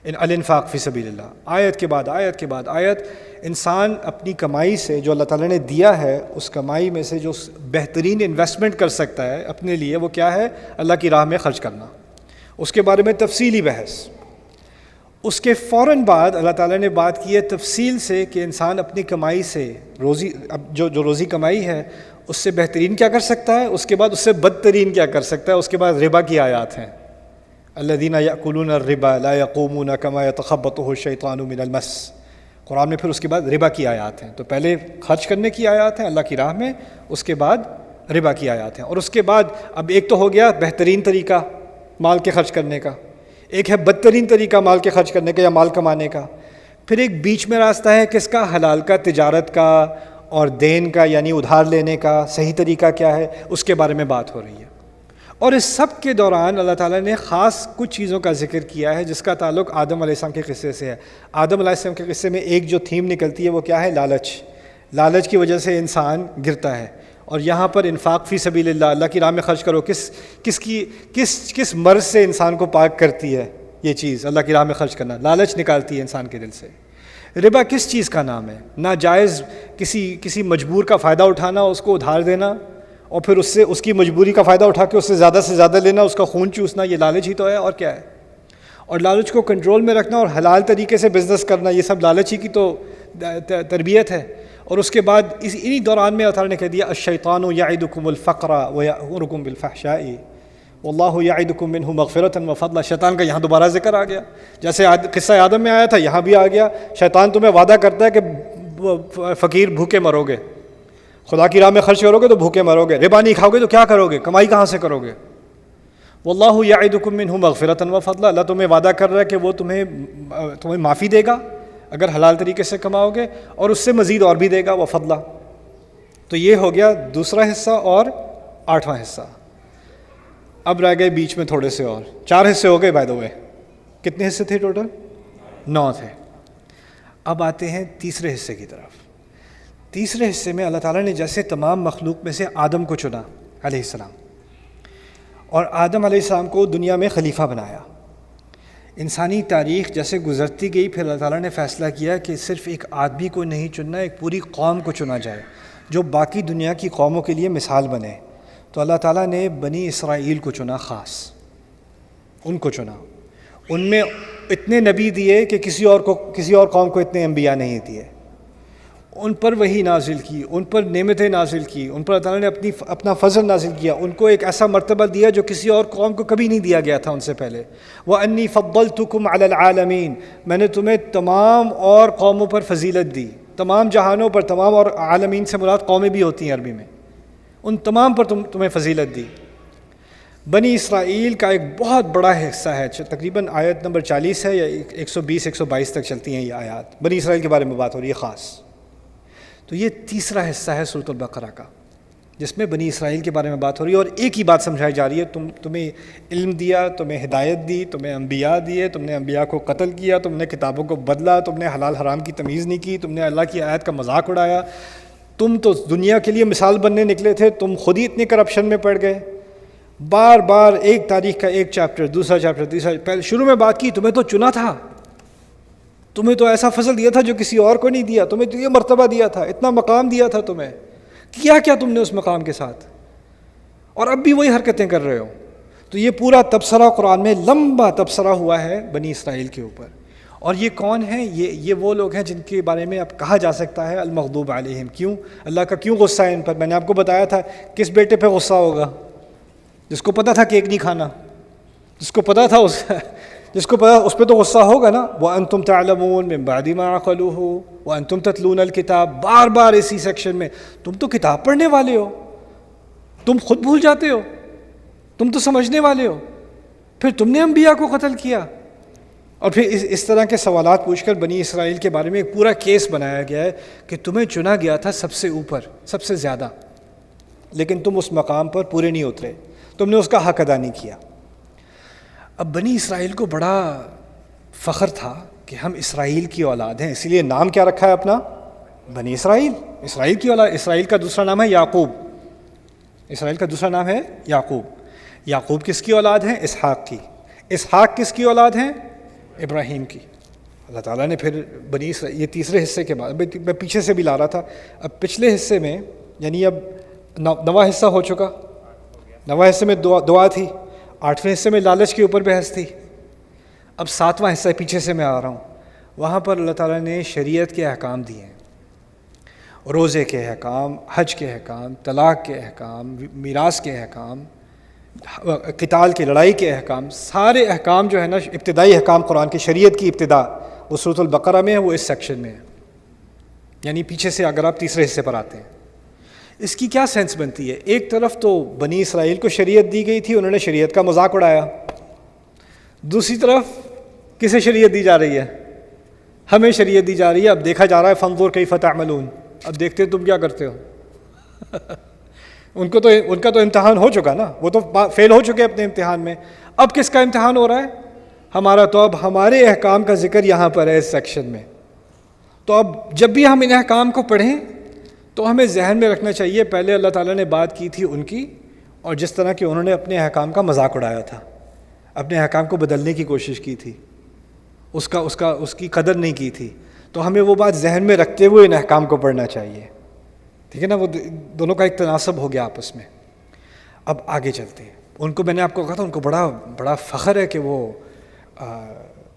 الانفاق فی سبیل اللہ، آیت کے بعد آیت کے بعد آیت۔ انسان اپنی کمائی سے جو اللہ تعالیٰ نے دیا ہے، اس کمائی میں سے جو بہترین انویسٹمنٹ کر سکتا ہے اپنے لیے، وہ کیا ہے؟ اللہ کی راہ میں خرچ کرنا۔ اس کے بارے میں تفصیلی بحث۔ اس کے فوراً بعد اللہ تعالیٰ نے بات کی ہے تفصیل سے کہ انسان اپنی کمائی سے روزی، اب جو روزی کمائی ہے اس سے بہترین کیا کر سکتا ہے، اس کے بعد اس سے بدترین کیا کر سکتا ہے۔ اس کے بعد ربا کی آیات ہیں، الذین یأکلون الربا لا یقومون کما یتخبطہ الشیطان من المس۔ قرآن میں پھر اس کے بعد ربا کی آیات ہیں۔ تو پہلے خرچ کرنے کی آیات ہیں اللہ کی راہ میں، اس کے بعد ربا کی آیات ہیں، اور اس کے بعد اب ایک تو ہو گیا بہترین طریقہ مال کے خرچ کرنے کا، ایک ہے بدترین طریقہ مال کے خرچ کرنے کا یا مال کمانے کا، پھر ایک بیچ میں راستہ ہے کس کا؟ حلال کا، تجارت کا اور دین کا، یعنی ادھار لینے کا صحیح طریقہ کیا ہے، اس کے بارے میں بات ہو رہی ہے۔ اور اس سب کے دوران اللہ تعالیٰ نے خاص کچھ چیزوں کا ذکر کیا ہے جس کا تعلق آدم علیہ السلام کے قصے سے ہے۔ آدم علیہ السلام کے قصے میں ایک جو تھیم نکلتی ہے وہ کیا ہے؟ لالچ۔ لالچ کی وجہ سے انسان گرتا ہے، اور یہاں پر انفاق فی سبیل اللہ، اللہ کی راہ میں خرچ کرو، کس مرض سے انسان کو پاک کرتی ہے یہ چیز؟ اللہ کی راہ میں خرچ کرنا لالچ نکالتی ہے انسان کے دل سے۔ ربا کس چیز کا نام ہے؟ ناجائز کسی مجبور کا فائدہ اٹھانا، اس کو ادھار دینا، اور پھر اس کی مجبوری کا فائدہ اٹھا کے اس سے زیادہ لینا، اس کا خون چوسنا، یہ لالچ ہی تو ہے، اور کیا ہے؟ اور لالچ کو کنٹرول میں رکھنا اور حلال طریقے سے بزنس کرنا، یہ سب لالچ ہی کی تو تربیت ہے۔ اور اس کے بعد انہی دوران میں اللہ تعالیٰ نے کہہ دیا الشیطان یعدکم الفقر ویأمرکم بالفحشاء واللہ یعدکم منہ مغفرۃ وفضلا۔ شیطان کا یہاں دوبارہ ذکر آ گیا، جیسے قصہ آدم میں آیا تھا یہاں بھی آ گیا۔ شیطان تمہیں وعدہ کرتا ہے کہ فقیر بھوکے مرو گے، خدا کی راہ میں خرچ کرو گے تو بھوکے مرو گے، ربا نہیں کھاؤ گے تو کیا کرو گے، کمائی کہاں سے کرو گے؟ واللہ یعدکم منہ مغفرۃ وفضلا، اللہ تمہیں وعدہ کر رہا ہے کہ وہ تمہیں معافی دے گا اگر حلال طریقے سے کماؤ گے، اور اس سے مزید اور بھی دے گا، وفضلا۔ تو یہ ہو گیا دوسرا حصہ اور 8واں حصہ۔ اب رہ گئے بیچ میں تھوڑے سے، اور 4 حصے ہو گئے بائی دا وے۔ کتنے حصے تھے ٹوٹل؟ 9 تھے۔ اب آتے ہیں تیسرے حصے کی طرف۔ تیسرے حصے میں اللہ تعالیٰ نے جیسے تمام مخلوق میں سے آدم کو چنا علیہ السلام، اور آدم علیہ السلام کو دنیا میں خلیفہ بنایا۔ انسانی تاریخ جیسے گزرتی گئی، پھر اللہ تعالیٰ نے فیصلہ کیا کہ صرف ایک آدمی کو نہیں چننا، ایک پوری قوم کو چنا جائے جو باقی دنیا کی قوموں کے لیے مثال بنے۔ تو اللہ تعالیٰ نے بنی اسرائیل کو چنا، خاص ان کو چنا۔ ان میں اتنے نبی دیے کہ کسی اور قوم کو اتنے انبیاء نہیں دیے۔ ان پر وحی نازل کی، ان پر نعمتیں نازل کی، ان پر اللہ تعالیٰ نے اپنا فضل نازل کیا، ان کو ایک ایسا مرتبہ دیا جو کسی اور قوم کو کبھی نہیں دیا گیا تھا ان سے پہلے۔ وَأَنِّي فَضَّلْتُكُمْ عَلَى الْعَالَمِينَ، میں نے تمہیں تمام اور قوموں پر فضیلت دی، تمام جہانوں پر۔ تمام اور عالمین سے مراد قومیں بھی ہوتی ہیں عربی میں، ان تمام پر تمہیں فضیلت دی۔ بنی اسرائیل کا ایک بہت بڑا حصہ ہے، تقریباً آیت نمبر 40 ہے یا 120-122 تک چلتی ہیں یہ آیات، بنی اسرائیل کے بارے میں بات ہو رہی ہے خاص۔ تو یہ تیسرا حصہ ہے سورۃ البقرہ کا، جس میں بنی اسرائیل کے بارے میں بات ہو رہی ہے، اور ایک ہی بات سمجھائی جا رہی ہے، تمہیں علم دیا، تمہیں ہدایت دی، تمہیں انبیاء دیے، تم نے انبیاء کو قتل کیا، تم نے کتابوں کو بدلا، تم نے حلال حرام کی تمیز نہیں کی، تم نے اللہ کی آیت کا مذاق اڑایا، تم تو دنیا کے لیے مثال بننے نکلے تھے، تم خود ہی اتنے کرپشن میں پڑ گئے۔ بار بار ایک تاریخ کا ایک چیپٹر، دوسرا چیپٹر، تیسرا۔ پہلے شروع میں بات کی تمہیں تو چنا تھا، تمہیں تو ایسا فضل دیا تھا جو کسی اور کو نہیں دیا، تمہیں تو یہ مرتبہ دیا تھا، اتنا مقام دیا تھا تمہیں، کیا تم نے اس مقام کے ساتھ، اور اب بھی وہی حرکتیں کر رہے ہو۔ تو یہ پورا تبصرہ قرآن میں لمبا تبصرہ ہوا ہے بنی اسرائیل کے اوپر، اور یہ کون ہیں؟ یہ وہ لوگ ہیں جن کے بارے میں اب کہا جا سکتا ہے المغضوب علیہم. کیوں؟ اللہ کا کیوں غصہ ہے ان پر؟ میں نے آپ کو بتایا تھا کس بیٹے پہ غصہ ہوگا؟ جس کو پتہ تھا کیک نہیں کھانا، جس کو پتہ تھا جس کو پتہ اس پہ تو غصہ ہوگا نا. وَأَنْتُمْ تَعْلَمُونَ مِنْ بَعْدِ مَا عَقَلُوهُ وَأَنْتُمْ تَتْلُونَ الْكِتَابَ. بار بار اسی سیکشن میں تم تو کتاب پڑھنے والے ہو، تم خود بھول جاتے ہو، تم تو سمجھنے والے ہو، پھر تم نے انبیاء کو قتل کیا. اور پھر اس طرح کے سوالات پوچھ کر بنی اسرائیل کے بارے میں ایک پورا کیس بنایا گیا ہے کہ تمہیں چنا گیا تھا سب سے اوپر، سب سے زیادہ، لیکن تم اس مقام پر پورے نہیں اترے، تم نے اس کا حق ادا نہیں کیا. اب بنی اسرائیل کو بڑا فخر تھا کہ ہم اسرائیل کی اولاد ہیں، اسی لیے نام کیا رکھا ہے اپنا؟ بنی اسرائیل. اسرائیل کی اولاد. اسرائیل کا دوسرا نام ہے یعقوب. اسرائیل کا دوسرا نام ہے یعقوب. یعقوب کس کی اولاد ہیں؟ اسحاق کی. اسحاق کس کی اولاد ہیں؟ ابراہیم کی. اللہ تعالیٰ نے پھر بنی اسرائیل، یہ تیسرے حصے کے بعد، میں پیچھے سے بھی لا رہا تھا، اب پچھلے حصے میں یعنی اب نواں حصہ ہو چکا. نواں حصے میں دعا تھی، 8ویں حصے میں لالچ کے اوپر بحث تھی، اب 7واں حصہ پیچھے سے میں آ رہا ہوں. وہاں پر اللہ تعالیٰ نے شریعت کے احکام دیے ہیں، روزے کے احکام، حج کے احکام، طلاق کے احکام، میراث کے احکام، قتال کی لڑائی کے احکام. سارے احکام جو ہے نا، ابتدائی احکام قرآن کی، شریعت کی ابتدا وہ سورۃ البقرہ میں ہے، وہ اس سیکشن میں ہے، یعنی پیچھے سے اگر آپ تیسرے حصے پر آتے ہیں. اس کی کیا سینس بنتی ہے؟ ایک طرف تو بنی اسرائیل کو شریعت دی گئی تھی، انہوں نے شریعت کا مذاق اڑایا. دوسری طرف کسے شریعت دی جا رہی ہے؟ ہمیں شریعت دی جا رہی ہے. اب دیکھا جا رہا ہے فانظر کیف تعملون، اب دیکھتے تم کیا کرتے ہو. ان کا تو امتحان ہو چکا نا، وہ تو فیل ہو چکے اپنے امتحان میں. اب کس کا امتحان ہو رہا ہے؟ ہمارا. تو اب ہمارے احکام کا ذکر یہاں پر ہے اس سیکشن میں. تو اب جب بھی ہم ان احکام کو پڑھیں تو ہمیں ذہن میں رکھنا چاہیے پہلے اللہ تعالیٰ نے بات کی تھی ان کی، اور جس طرح کہ انہوں نے اپنے احکام کا مذاق اڑایا تھا، اپنے احکام کو بدلنے کی کوشش کی تھی، اس کی قدر نہیں کی تھی. تو ہمیں وہ بات ذہن میں رکھتے ہوئے ان احکام کو پڑھنا چاہیے. ٹھیک ہے نا؟ وہ دونوں کا ایک تناسب ہو گیا آپس میں. اب آگے چلتے ہیں. ان کو میں نے آپ کو کہا تھا ان کو بڑا فخر ہے کہ وہ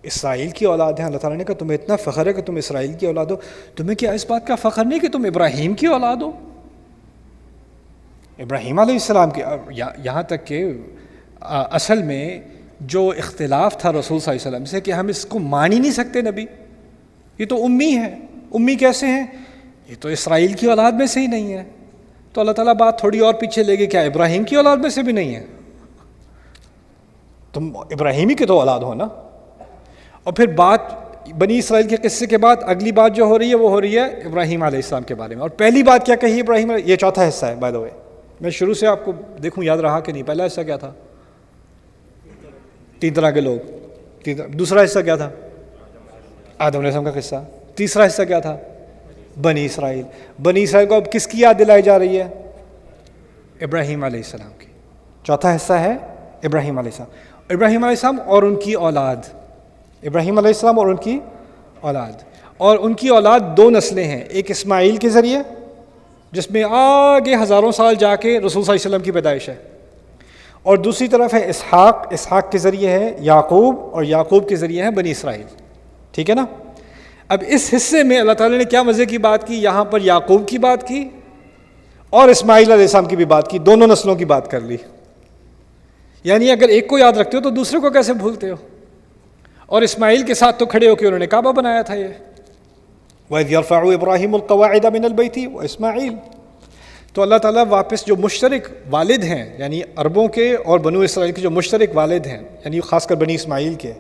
اسرائیل کی اولاد ہیں. اللہ تعالیٰ نے کہا تمہیں اتنا فخر ہے کہ تم اسرائیل کی اولاد ہو، تمہیں کیا اس بات کا فخر نہیں کہ تم ابراہیم کی اولاد ہو؟ ابراہیم علیہ السلام کی. یہاں تک کہ اصل میں جو اختلاف تھا رسول صلی اللہ علیہ وسلم سے کہ ہم اس کو مان ہی نہیں سکتے نبی، یہ تو امی ہے. امی کیسے ہیں؟ یہ تو اسرائیل کی اولاد میں سے ہی نہیں ہے. تو اللہ تعالیٰ بات تھوڑی اور پیچھے لے گئی، کیا ابراہیم کی اولاد میں سے بھی نہیں ہے؟ تم ابراہیمی کے تو اولاد ہو نا. اور پھر بات بنی اسرائیل کے قصے کے بعد اگلی بات جو ہو رہی ہے وہ ہو رہی ہے ابراہیم علیہ السلام کے بارے میں. اور پہلی بات کیا کہی ابراہیم علیہ؟ یہ چوتھا حصہ ہے بائی دا وے. میں شروع سے آپ کو دیکھوں یاد رہا کہ نہیں. پہلا حصہ کیا تھا؟ 3 طرح کے لوگ. دوسرا حصہ کیا تھا؟ آدم علیہ السلام کا قصہ. تیسرا حصہ کیا تھا؟ بنی اسرائیل. بنی اسرائیل کو اب کس کی یاد دلائی جا رہی ہے؟ ابراہیم علیہ السلام کی. چوتھا حصہ ہے ابراہیم علیہ السلام. ابراہیم علیہ السلام اور ان کی اولاد. ابراہیم علیہ السلام اور ان کی اولاد. اور ان کی اولاد 2 نسلیں ہیں. ایک اسماعیل کے ذریعے جس میں آگے ہزاروں سال جا کے رسول صلی اللہ علیہ وسلم کی پیدائش ہے، اور دوسری طرف ہے اسحاق. اسحاق کے ذریعے ہے یعقوب، اور یعقوب کے ذریعے ہے بنی اسرائیل. ٹھیک ہے نا؟ اب اس حصے میں اللہ تعالیٰ نے کیا مزے کی بات کی، یہاں پر یعقوب کی بات کی اور اسماعیل علیہ السلام کی بھی بات کی. دونوں نسلوں کی بات کر لی. یعنی اگر ایک کو یاد رکھتے ہو تو دوسرے کو کیسے بھولتے ہو؟ اور اسماعیل کے ساتھ تو کھڑے ہو کے انہوں نے کعبہ بنایا تھا. یہ وَإِذْ يَرْفَعُ إِبْرَاهِيمُ الْقَوَاعِدَ مِنَ الْبَيْتِ وَإِسْمَاعِيل. تو اللہ تعالیٰ واپس جو مشترک والد ہیں، یعنی عربوں کے اور بنو اسرائیل کے جو مشترک والد ہیں، یعنی خاص کر بنی اسماعیل کے،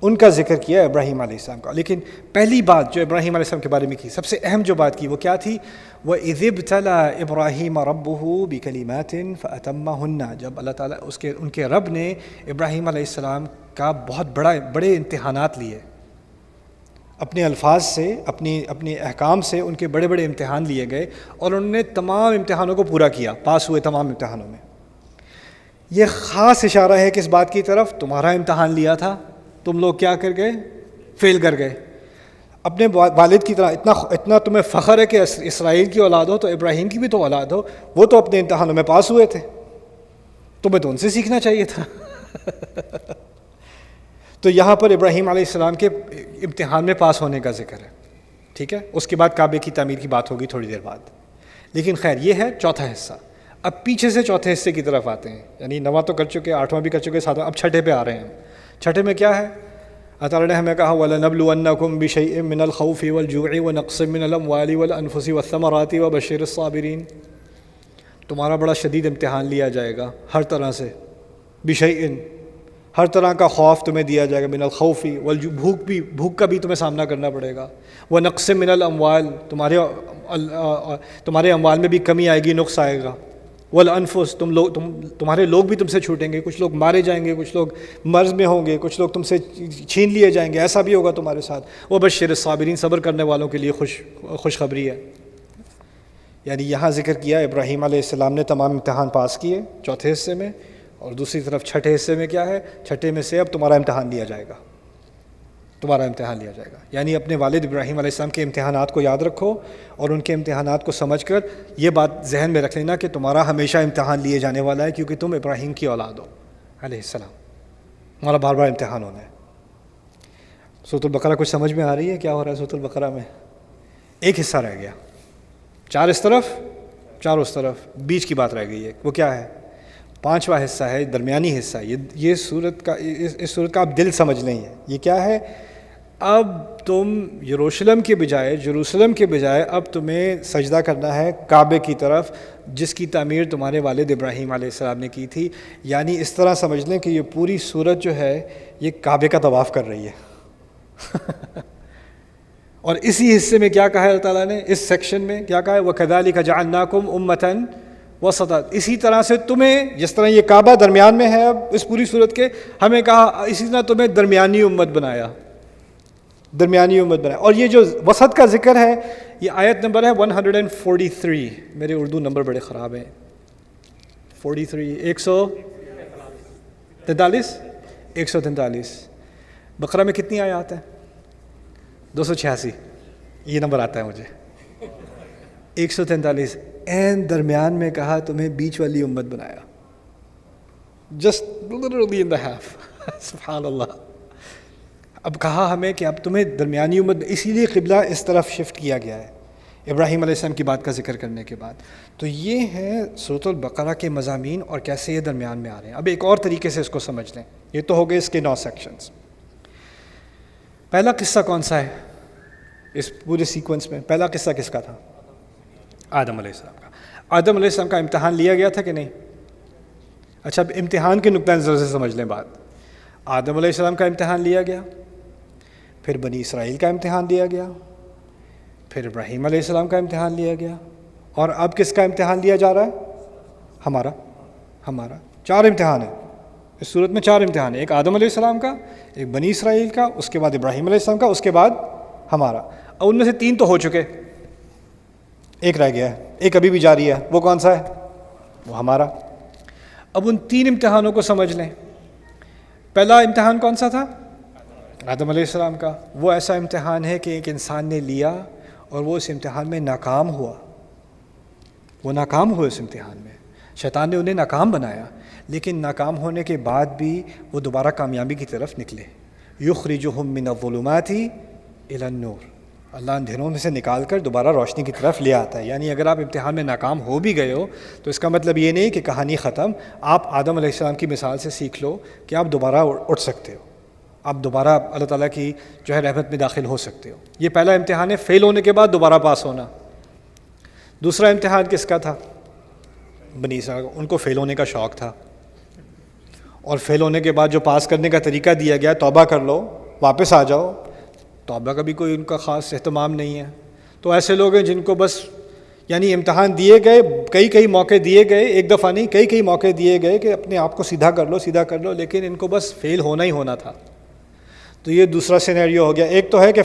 ان کا ذکر کیا ابراہیم علیہ السلام کا. لیکن پہلی بات جو ابراہیم علیہ السلام کے بارے میں کی، سب سے اہم جو بات کی، وہ کیا تھی؟ وَإِذِ ابْتَلَىٰ إِبْرَاهِيمَ رَبُّهُ بِكَلِمَاتٍ فَأَتَمَّهُنَّ. جب اللہ تعالیٰ ان کے رب نے ابراہیم علیہ السلام کا بہت بڑے امتحانات لیے، اپنے الفاظ سے، اپنے احکام سے ان کے بڑے امتحان لیے گئے، اور انہوں نے تمام امتحانوں کو پورا کیا، پاس ہوئے تمام امتحانوں میں. یہ خاص اشارہ ہے کس بات کی طرف؟ تمہارا امتحان لیا تھا، تم لوگ کیا کر گئے؟ فیل کر گئے. اپنے والد کی طرح اتنا تمہیں فخر ہے کہ اسرائیل کی اولاد ہو، تو ابراہیم کی بھی تو اولاد ہو. وہ تو اپنے امتحانوں میں پاس ہوئے تھے، تمہیں تو ان سے سیکھنا چاہیے تھا. تو یہاں پر ابراہیم علیہ السلام کے امتحان میں پاس ہونے کا ذکر ہے، ٹھیک ہے، اس کے بعد کعبے کی تعمیر کی بات ہوگی تھوڑی دیر بعد. لیکن خیر یہ ہے چوتھا حصہ. اب پیچھے سے چوتھے حصے کی طرف آتے ہیں، یعنی 9واں تو کر چکے، 8واں بھی کر چکے، 7واں، اب چھٹے پہ آ رہے ہیں. چھٹے میں کیا ہے؟ اللہ تعالیٰ نے ہمیں کہا وَلَنَبْلُوَنَّكُمْ بِشَيْءٍ مِّنَ الْخَوْفِ وَالْجُوعِ وَنَقْصٍ مِّنَ الْأَمْوَالِ وَالْأَنفُسِ وَالثَّمَرَاتِ وَبَشِّرِ الصَّابِرِينَ. تمہارا بڑا شدید امتحان لیا جائے گا ہر طرح سے. بِشَيْءٍ، ہر طرح کا خوف تمہیں دیا جائے گا. من الخوف بھوک کا بھی تمہیں سامنا کرنا پڑے گا. وَنَقْصٍ مِّنَ الْأَمْوَالِ، تمہارے اموال میں بھی کمی آئے گی، نقص آئے گا. والانفس، تمہارے لوگ بھی تم سے چھوٹیں گے، کچھ لوگ مارے جائیں گے، کچھ لوگ مرض میں ہوں گے، کچھ لوگ تم سے چھین لیے جائیں گے، ایسا بھی ہوگا تمہارے ساتھ. وبشر الصابرین، صبر کرنے والوں کے لیے خوشخبری ہے. یعنی یہاں ذکر کیا ابراہیم علیہ السلام نے تمام امتحان پاس کیے چوتھے حصے میں، اور دوسری طرف چھٹے حصے میں کیا ہے؟ چھٹے میں سے اب تمہارا امتحان لیا جائے گا، تمہارا امتحان لیا جائے گا. یعنی اپنے والد ابراہیم علیہ السلام کے امتحانات کو یاد رکھو، اور ان کے امتحانات کو سمجھ کر یہ بات ذہن میں رکھ لینا کہ تمہارا ہمیشہ امتحان لیے جانے والا ہے، کیونکہ تم ابراہیم کی اولاد ہو علیہ السلام، تمہارا بار بار امتحان ہونا ہے. سورۃ البقرہ کچھ سمجھ میں آ رہی ہے کیا ہو رہا ہے سورۃ البقرہ میں؟ ایک حصہ رہ گیا، 4 اس طرف 4 اس طرف، بیچ کی بات رہ گئی ہے. وہ کیا ہے؟ 5واں حصہ ہے، درمیانی حصہ. یہ سورت کا، اس سورت کا آپ دل سمجھ لیں. یہ کیا ہے؟ اب تم یروشلم کے بجائے اب تمہیں سجدہ کرنا ہے کعبے کی طرف، جس کی تعمیر تمہارے والد ابراہیم علیہ السلام نے کی تھی. یعنی اس طرح سمجھ لیں کہ یہ پوری سورت جو ہے یہ کعبے کا طواف کر رہی ہے. اور اسی حصے میں کیا کہا ہے اللہ تعالیٰ نے؟ اس سیکشن میں کیا کہا ہے؟ وَكَذَلِكَ جَعَلْنَاكُمْ أُمَّةً وَسَطًا. اسی طرح سے تمہیں، جس طرح یہ کعبہ درمیان میں ہے اب اس پوری صورت کے، ہمیں کہا اسی طرح تمہیں درمیانی امت بنایا، درمیانی امت بنایا. اور یہ جو وسط کا ذکر ہے، یہ آیت نمبر ہے 143. میرے اردو نمبر بڑے خراب ہیں. 43 143. بقرہ میں کتنی آیات ہیں؟ 286. یہ نمبر آتا ہے مجھے. 143. این درمیان میں کہا تمہیں بیچ والی امت بنایا. Just literally in the half. سبحان اللہ. اب کہا ہمیں کہ اب تمہیں درمیانی امت، اسی لیے قبلہ اس طرف شفٹ کیا گیا ہے ابراہیم علیہ السلام کی بات کا ذکر کرنے کے بعد. تو یہ ہے سورۃ البقرہ کے مضامین اور کیسے یہ درمیان میں آ رہے ہیں. اب ایک اور طریقے سے اس کو سمجھ لیں. یہ تو ہو گئے اس کے 9 سیکشنز. پہلا قصہ کون سا ہے اس پورے سیکوینس میں؟ پہلا قصہ کس کا تھا؟ آدم علیہ السلام کا. آدم علیہ السلام کا امتحان لیا گیا تھا کہ نہیں؟ اچھا، اب امتحان کے نقطۂ نظر سے سمجھ لیں بات. آدم علیہ السلام کا امتحان لیا گیا، پھر بنی اسرائیل کا امتحان لیا گیا، پھر ابراہیم علیہ السلام کا امتحان لیا گیا، اور اب کس کا امتحان لیا جا رہا ہے؟ ہمارا 4 امتحان ہیں اس صورت میں. 4 امتحان ہیں، ایک آدم علیہ السلام کا، ایک بنی اسرائیل کا، اس کے بعد ابراہیم علیہ السلام کا، اس کے بعد ہمارا. اب ان میں سے 3 تو ہو چکے، ایک رہ گیا ہے، ایک ابھی بھی جاری ہے. وہ کون سا ہے؟ وہ ہمارا. اب ان 3 امتحانوں کو سمجھ لیں. پہلا امتحان کون سا تھا؟ آدم علیہ السلام کا. وہ ایسا امتحان ہے کہ ایک انسان نے لیا اور وہ اس امتحان میں ناکام ہوا. وہ ناکام ہوئے اس امتحان میں، شیطان نے انہیں ناکام بنایا، لیکن ناکام ہونے کے بعد بھی وہ دوبارہ کامیابی کی طرف نکلے. یخرجہم من الظلمات الی النور. اللہ اندھیروں میں سے نکال کر دوبارہ روشنی کی طرف لے آتا ہے. یعنی اگر آپ امتحان میں ناکام ہو بھی گئے ہو تو اس کا مطلب یہ نہیں کہ کہانی ختم. آپ آدم علیہ السلام کی مثال سے سیکھ لو کہ آپ دوبارہ اٹھ سکتے ہو، آپ دوبارہ اللہ تعالیٰ کی جو ہے رحمت میں داخل ہو سکتے ہو. یہ پہلا امتحان ہے، فیل ہونے کے بعد دوبارہ پاس ہونا. دوسرا امتحان کس کا تھا؟ بنی اسرائیل. ان کو فیل ہونے کا شوق تھا، اور فیل ہونے کے بعد جو پاس کرنے کا طریقہ دیا گیا، توبہ کر لو، واپس آ جاؤ. توبہ کا بھی کوئی ان کا خاص اہتمام نہیں ہے. تو ایسے لوگ ہیں جن کو بس یعنی امتحان دیے گئے، کئی موقع دیے گئے، ایک دفعہ نہیں کئی موقع دیے گئے کہ اپنے آپ کو سیدھا کر لو، لیکن ان کو بس فیل ہونا ہی ہونا تھا. تو یہ دوسرا سینیریو ہو گیا. ایک تو ہے کہ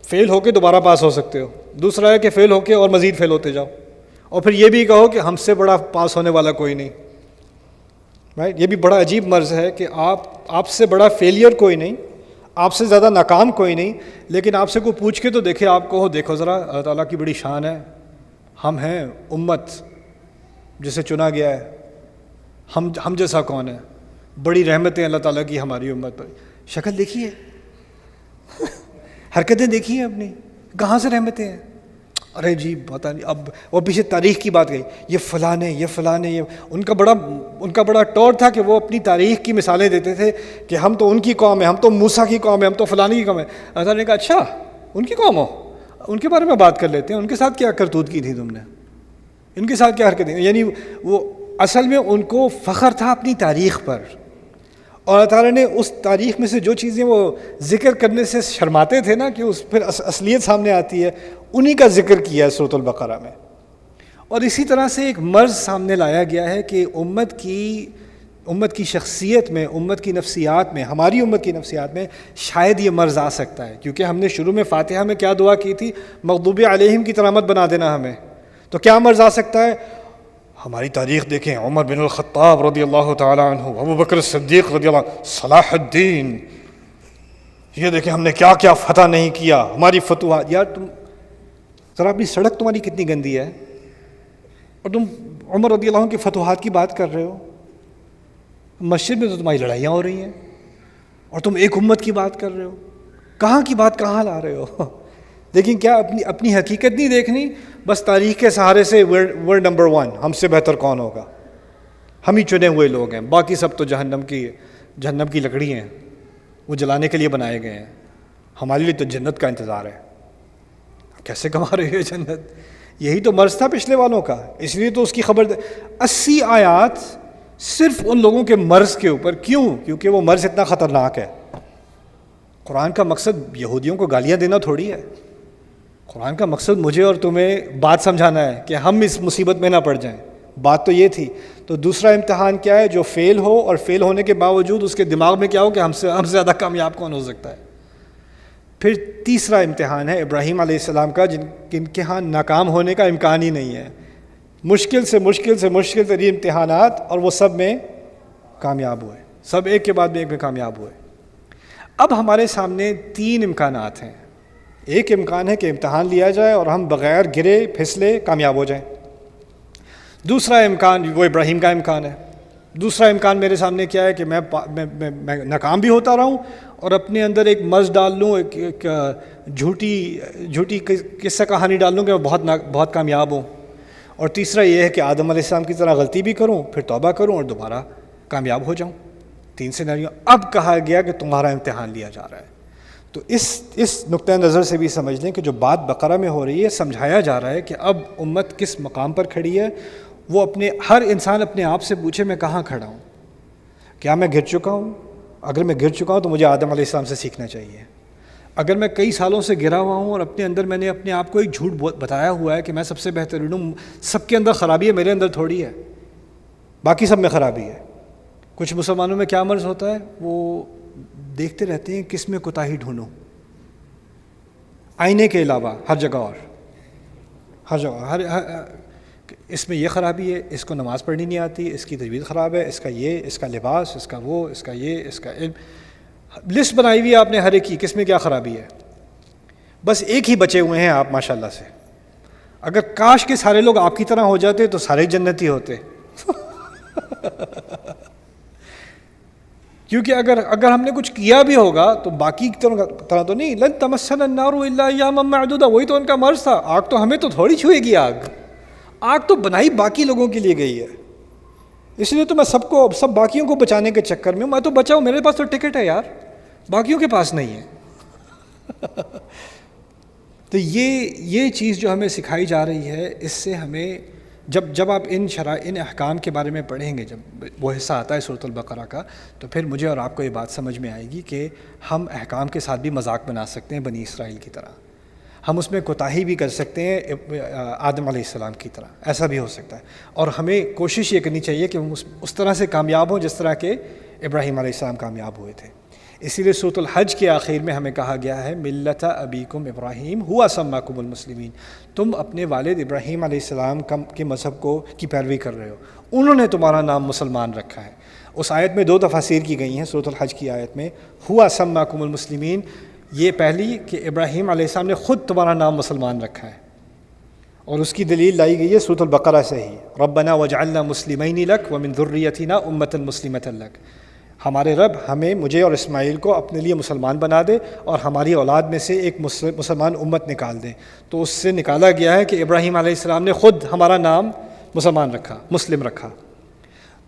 فیل ہو کے دوبارہ پاس ہو سکتے ہو، دوسرا ہے کہ فیل ہو کے اور مزید فیل ہوتے جاؤ، اور پھر یہ بھی کہو کہ ہم سے بڑا پاس ہونے والا کوئی نہیں. رائٹ؟ یہ بھی بڑا عجیب مرض ہے کہ آپ سے بڑا فیلئر کوئی نہیں، آپ سے زیادہ ناکام کوئی نہیں، لیکن آپ سے کوئی پوچھ کے تو دیکھے آپ کو، دیکھو ذرا اللہ تعالیٰ کی بڑی شان ہے، ہم ہیں امت جسے چنا گیا ہے، ہم جیسا کون ہے، بڑی رحمتیں اللہ تعالیٰ کی ہماری امت پر. شکل دیکھیے حرکتیں دیکھی ہیں اپنی، کہاں سے رحمتیں ہیں؟ ارے جی پتہ نہیں، اب وہ پیچھے تاریخ کی بات گئی، یہ فلانے یہ ان کا بڑا ٹور تھا کہ وہ اپنی تاریخ کی مثالیں دیتے تھے کہ ہم تو ان کی قوم ہے، ہم تو موسیٰ کی قوم ہے، ہم تو فلانے کی قوم ہے۔ اللہ نے کہا اچھا ان کی قوم ہو، ان کے بارے میں بات کر لیتے ہیں، ان کے ساتھ کیا کرتوت کی تھی تم نے، ان کے ساتھ کیا حرکتیں، یعنی وہ اصل میں ان کو فخر تھا اپنی تاریخ پر، اور اللہ تعالیٰ نے اس تاریخ میں سے جو چیزیں وہ ذکر کرنے سے شرماتے تھے نا کہ اس پھر اصلیت سامنے آتی ہے، انہی کا ذکر کیا ہے سورۃ البقرہ میں۔ اور اسی طرح سے ایک مرض سامنے لایا گیا ہے کہ امت کی شخصیت میں، امت کی نفسیات میں، ہماری امت کی نفسیات میں شاید یہ مرض آ سکتا ہے، کیونکہ ہم نے شروع میں فاتحہ میں کیا دعا کی تھی، مغضوب علیہم کی طرح مت بنا دینا ہمیں، تو کیا مرض آ سکتا ہے؟ ہماری تاریخ دیکھیں، عمر بن الخطاب رضی اللہ تعالیٰ عنہ، ابو بکر صدیق رضی اللہ عنہ، صلاح الدین، یہ دیکھیں ہم نے کیا کیا فتح نہیں کیا، ہماری فتوحات۔ یار تم ذرا اپنی سڑک تمہاری کتنی گندی ہے، اور تم عمر رضی اللہ عنہ کی فتوحات کی بات کر رہے ہو، مسجد میں تو تمہاری لڑائیاں ہو رہی ہیں، اور تم ایک امت کی بات کر رہے ہو، کہاں کی بات کہاں لا رہے ہو؟ لیکن کیا اپنی حقیقت نہیں دیکھنی، بس تاریخ کے سہارے سے ورڈ نمبر 1، ہم سے بہتر کون ہوگا، ہم ہی چنے ہوئے لوگ ہیں، باقی سب تو جہنم کی لکڑی ہیں، وہ جلانے کے لیے بنائے گئے ہیں، ہمارے لیے تو جنت کا انتظار ہے۔ کیسے کما رہے ہو جنت؟ یہی تو مرض تھا پچھلے والوں کا، اس لیے تو اس کی خبر 80 آیات صرف ان لوگوں کے مرض کے اوپر۔ کیوں؟ کیونکہ وہ مرض اتنا خطرناک ہے۔ قرآن کا مقصد یہودیوں کو گالیاں دینا تھوڑی ہے، قرآن کا مقصد مجھے اور تمہیں بات سمجھانا ہے کہ ہم اس مصیبت میں نہ پڑ جائیں، بات تو یہ تھی۔ تو دوسرا امتحان کیا ہے؟ جو فیل ہو، اور فیل ہونے کے باوجود اس کے دماغ میں کیا ہو کہ ہم سے زیادہ کامیاب کون ہو سکتا ہے۔ پھر تیسرا امتحان ہے ابراہیم علیہ السلام کا، جن کے ہاں ناکام ہونے کا امکان ہی نہیں ہے، مشکل ترین امتحانات، اور وہ سب میں کامیاب ہوئے، سب ایک کے بعد میں ایک میں کامیاب ہوئے۔ اب ہمارے سامنے 3 امکانات ہیں۔ ایک امکان ہے کہ امتحان لیا جائے اور ہم بغیر گرے پھسلے کامیاب ہو جائیں۔ دوسرا امکان وہ ابراہیم کا امکان ہے۔ دوسرا امکان میرے سامنے کیا ہے کہ میں ناکام بھی ہوتا رہوں اور اپنے اندر ایک مرض ڈال لوں، ایک جھوٹی قصہ کہانی ڈال لوں کہ میں بہت کامیاب ہوں۔ اور تیسرا یہ ہے کہ آدم علیہ السلام کی طرح غلطی بھی کروں، پھر توبہ کروں اور دوبارہ کامیاب ہو جاؤں۔ 3 سینیریو۔ اب کہا گیا کہ تمہارا امتحان لیا جا رہا ہے۔ تو اس نقطہ نظر سے بھی سمجھ لیں کہ جو بات بقرہ میں ہو رہی ہے، سمجھایا جا رہا ہے کہ اب امت کس مقام پر کھڑی ہے۔ وہ ہر انسان اپنے آپ سے پوچھے میں کہاں کھڑا ہوں، کیا میں گر چکا ہوں؟ اگر میں گر چکا ہوں تو مجھے آدم علیہ السلام سے سیکھنا چاہیے۔ اگر میں کئی سالوں سے گرا ہوا ہوں اور اپنے اندر میں نے اپنے آپ کو ایک جھوٹ بتایا ہوا ہے کہ میں سب سے بہترین ہوں، سب کے اندر خرابی ہے، میرے اندر تھوڑی ہے، باقی سب میں خرابی ہے۔ کچھ مسلمانوں میں کیا مرض ہوتا ہے؟ وہ دیکھتے رہتے ہیں کس میں کوتاہی ڈھونڈوں، آئینے کے علاوہ ہر جگہ، اس میں یہ خرابی ہے، اس کو نماز پڑھنی نہیں آتی، اس کی تجوید خراب ہے، اس کا یہ، اس کا لباس، اس کا وہ، اس کا یہ، اس کا علم، لسٹ بنائی ہوئی ہے آپ نے ہر ایک کی، کس میں کیا خرابی ہے۔ بس ایک ہی بچے ہوئے ہیں آپ ماشاءاللہ سے۔ اگر کاش کے سارے لوگ آپ کی طرح ہو جاتے تو سارے جنتی ہوتے۔ کیونکہ اگر ہم نے کچھ کیا بھی ہوگا تو باقی کی طرح تو نہیں، لن تمسنا النار الا ایاما معدودہ، وہی تو ان کا مرض تھا، آگ تو ہمیں تو تھوڑی چھوئے گی، آگ تو بنائی باقی لوگوں کے لیے گئی ہے۔ اس لیے تو میں سب باقیوں کو بچانے کے چکر میں، میں تو بچا ہوں، میرے پاس تو ٹکٹ ہے یار، باقیوں کے پاس نہیں ہے۔ تو یہ چیز جو ہمیں سکھائی جا رہی ہے، اس سے ہمیں جب آپ ان احکام کے بارے میں پڑھیں گے، جب وہ حصہ آتا ہے سورۃ البقرہ کا، تو پھر مجھے اور آپ کو یہ بات سمجھ میں آئے گی کہ ہم احکام کے ساتھ بھی مذاق بنا سکتے ہیں بنی اسرائیل کی طرح، ہم اس میں کوتاہی بھی کر سکتے ہیں آدم علیہ السلام کی طرح، ایسا بھی ہو سکتا ہے۔ اور ہمیں کوشش یہ کرنی چاہیے کہ ہم اس طرح سے کامیاب ہوں جس طرح کہ ابراہیم علیہ السلام کامیاب ہوئے تھے۔ اسی لیے سورۃ الحج کے آخر میں ہمیں کہا گیا ہے ملت ابیکم ابراہیم ہوا سماکم المسلمین، تم اپنے والد ابراہیم علیہ السلام کے مذہب کی پیروی کر رہے ہو، انہوں نے تمہارا نام مسلمان رکھا ہے۔ اس آیت میں 2 تفاسیر کی گئی ہیں سورۃ الحج کی آیت میں، ہوا سماکم المسلمین، یہ پہلی کہ ابراہیم علیہ السلام نے خود تمہارا نام مسلمان رکھا ہے، اور اس کی دلیل لائی گئی ہے سورۃ البقرہ سے ہی، ربنا وجعلنا مسلمین لک ومن ذریتنا امۃ مسلمۃ لک، ہمارے رب ہمیں، مجھے اور اسماعیل کو اپنے لیے مسلمان بنا دے اور ہماری اولاد میں سے ایک مسلمان امت نکال دے۔ تو اس سے نکالا گیا ہے کہ ابراہیم علیہ السلام نے خود ہمارا نام مسلمان رکھا، مسلم رکھا۔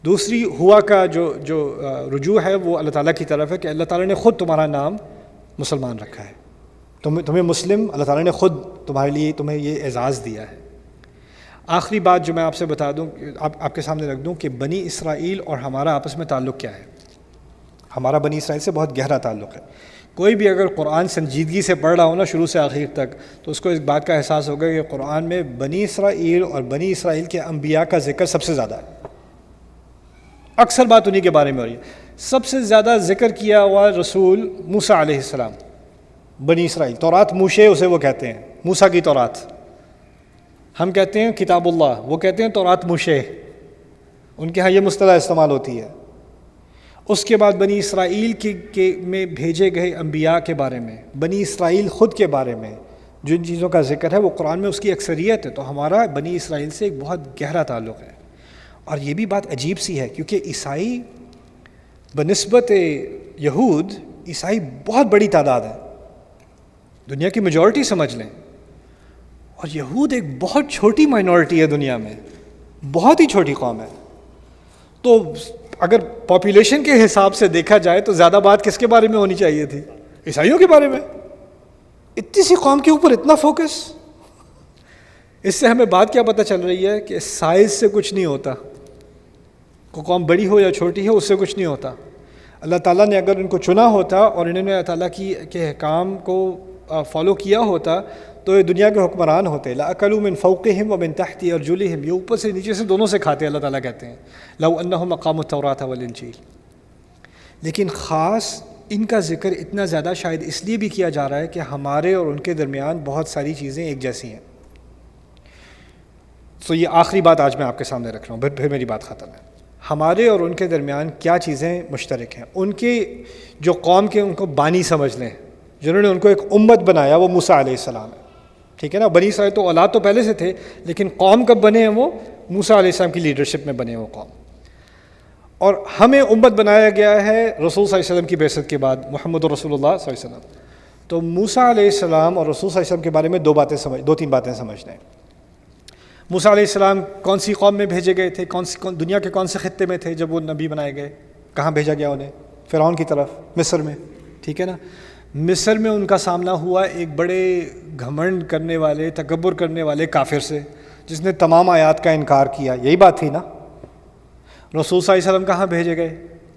دوسری ہوا کا جو رجوع ہے وہ اللہ تعالیٰ کی طرف ہے کہ اللہ تعالیٰ نے خود تمہارا نام مسلمان رکھا ہے، تمہیں مسلم اللہ تعالیٰ نے خود تمہیں یہ اعزاز دیا ہے۔ آخری بات جو میں آپ سے بتا دوں، آپ کے سامنے رکھ دوں کہ بنی اسرائیل اور ہمارا آپس میں تعلق کیا ہے۔ ہمارا بنی اسرائیل سے بہت گہرا تعلق ہے۔ کوئی بھی اگر قرآن سنجیدگی سے پڑھ رہا ہو نا شروع سے آخر تک، تو اس کو اس بات کا احساس ہوگا کہ قرآن میں بنی اسرائیل اور بنی اسرائیل کے انبیاء کا ذکر سب سے زیادہ ہے۔ اکثر بات انہی کے بارے میں ہو رہی ہے۔ سب سے زیادہ ذکر کیا ہوا رسول موسیٰ علیہ السلام، بنی اسرائیل۔ تورات موشے اسے وہ کہتے ہیں، موسیٰ کی تورات۔ ہم کہتے ہیں کتاب اللہ، وہ کہتے ہیں تورات موشے، ان کے ہاں یہ مصطلح استعمال ہوتی ہے۔ اس کے بعد بنی اسرائیل کے میں بھیجے گئے انبیاء کے بارے میں، بنی اسرائیل خود کے بارے میں جن چیزوں کا ذکر ہے وہ قرآن میں اس کی اکثریت ہے۔ تو ہمارا بنی اسرائیل سے ایک بہت گہرا تعلق ہے۔ اور یہ بھی بات عجیب سی ہے کیونکہ عیسائی بنسبت یہود، عیسائی بہت بڑی تعداد ہے، دنیا کی میجورٹی سمجھ لیں، اور یہود ایک بہت چھوٹی مائنورٹی ہے دنیا میں، بہت ہی چھوٹی قوم ہے۔ تو اگر پاپولیشن کے حساب سے دیکھا جائے تو زیادہ بات کس کے بارے میں ہونی چاہیے تھی؟ عیسائیوں کے بارے میں۔ اتنی سی قوم کے اوپر اتنا فوکس، اس سے ہمیں بات کیا پتہ چل رہی ہے کہ سائز سے کچھ نہیں ہوتا، کوئی قوم بڑی ہو یا چھوٹی ہو اس سے کچھ نہیں ہوتا۔ اللہ تعالیٰ نے اگر ان کو چنا ہوتا اور انہوں نے اللہ تعالیٰ کے احکام کو فالو کیا ہوتا تو یہ دنیا کے حکمران ہوتے۔ لَأَكَلُوا مِن فَوْقِهِمْ وَمِن تَحْتِ أَرْجُلِهِمْ، یہ اوپر سے نیچے سے دونوں سے کھاتے، اللہ تعالیٰ کہتے ہیں لَوْ أَنَّهُمْ أَقَامُوا التَّوْرَاةَ وَالْإِنْجِيلَ۔ لیکن خاص ان کا ذکر اتنا زیادہ شاید اس لیے بھی کیا جا رہا ہے کہ ہمارے اور ان کے درمیان بہت ساری چیزیں ایک جیسی ہیں۔ تو یہ آخری بات آج میں آپ کے سامنے رکھ رہا ہوں، پھر میری بات ختم ہے۔ ہمارے اور ان کے درمیان کیا چیزیں مشترک ہیں؟ ان کے جو قوم کے ان کو بانی سمجھ لیں، جنہوں نے ان کو ایک امت بنایا، وہ موسیٰ علیہ السلام ہے، ٹھیک ہے نا۔ بنی اسرائیل تو اولاد تو پہلے سے تھے، لیکن قوم کب بنے ہیں؟ وہ موسیٰ علیہ السلام کی لیڈرشپ میں بنے وہ قوم۔ اور ہمیں امت بنایا گیا ہے رسول صلی اللہ علیہ وسلم کی بعثت کے بعد، محمد رسول اللہ صلی اللہ علیہ وسلم۔ تو موسیٰ علیہ السلام اور رسول صلی اللہ علیہ وسلم کے بارے میں دو تین باتیں سمجھنا ہے۔ موسیٰ علیہ السلام کون سی قوم میں بھیجے گئے تھے؟ دنیا کے کون سے خطے میں تھے جب وہ نبی بنائے گئے؟ کہاں بھیجا گیا انہیں؟ فرعون کی طرف، مصر میں، ٹھیک ہے نا۔ مصر میں ان کا سامنا ہوا ایک بڑے گھمنڈ کرنے والے، تکبر کرنے والے کافر سے، جس نے تمام آیات کا انکار کیا۔ یہی بات تھی نا۔ رسول صلی اللہ علیہ وسلم کہاں بھیجے گئے؟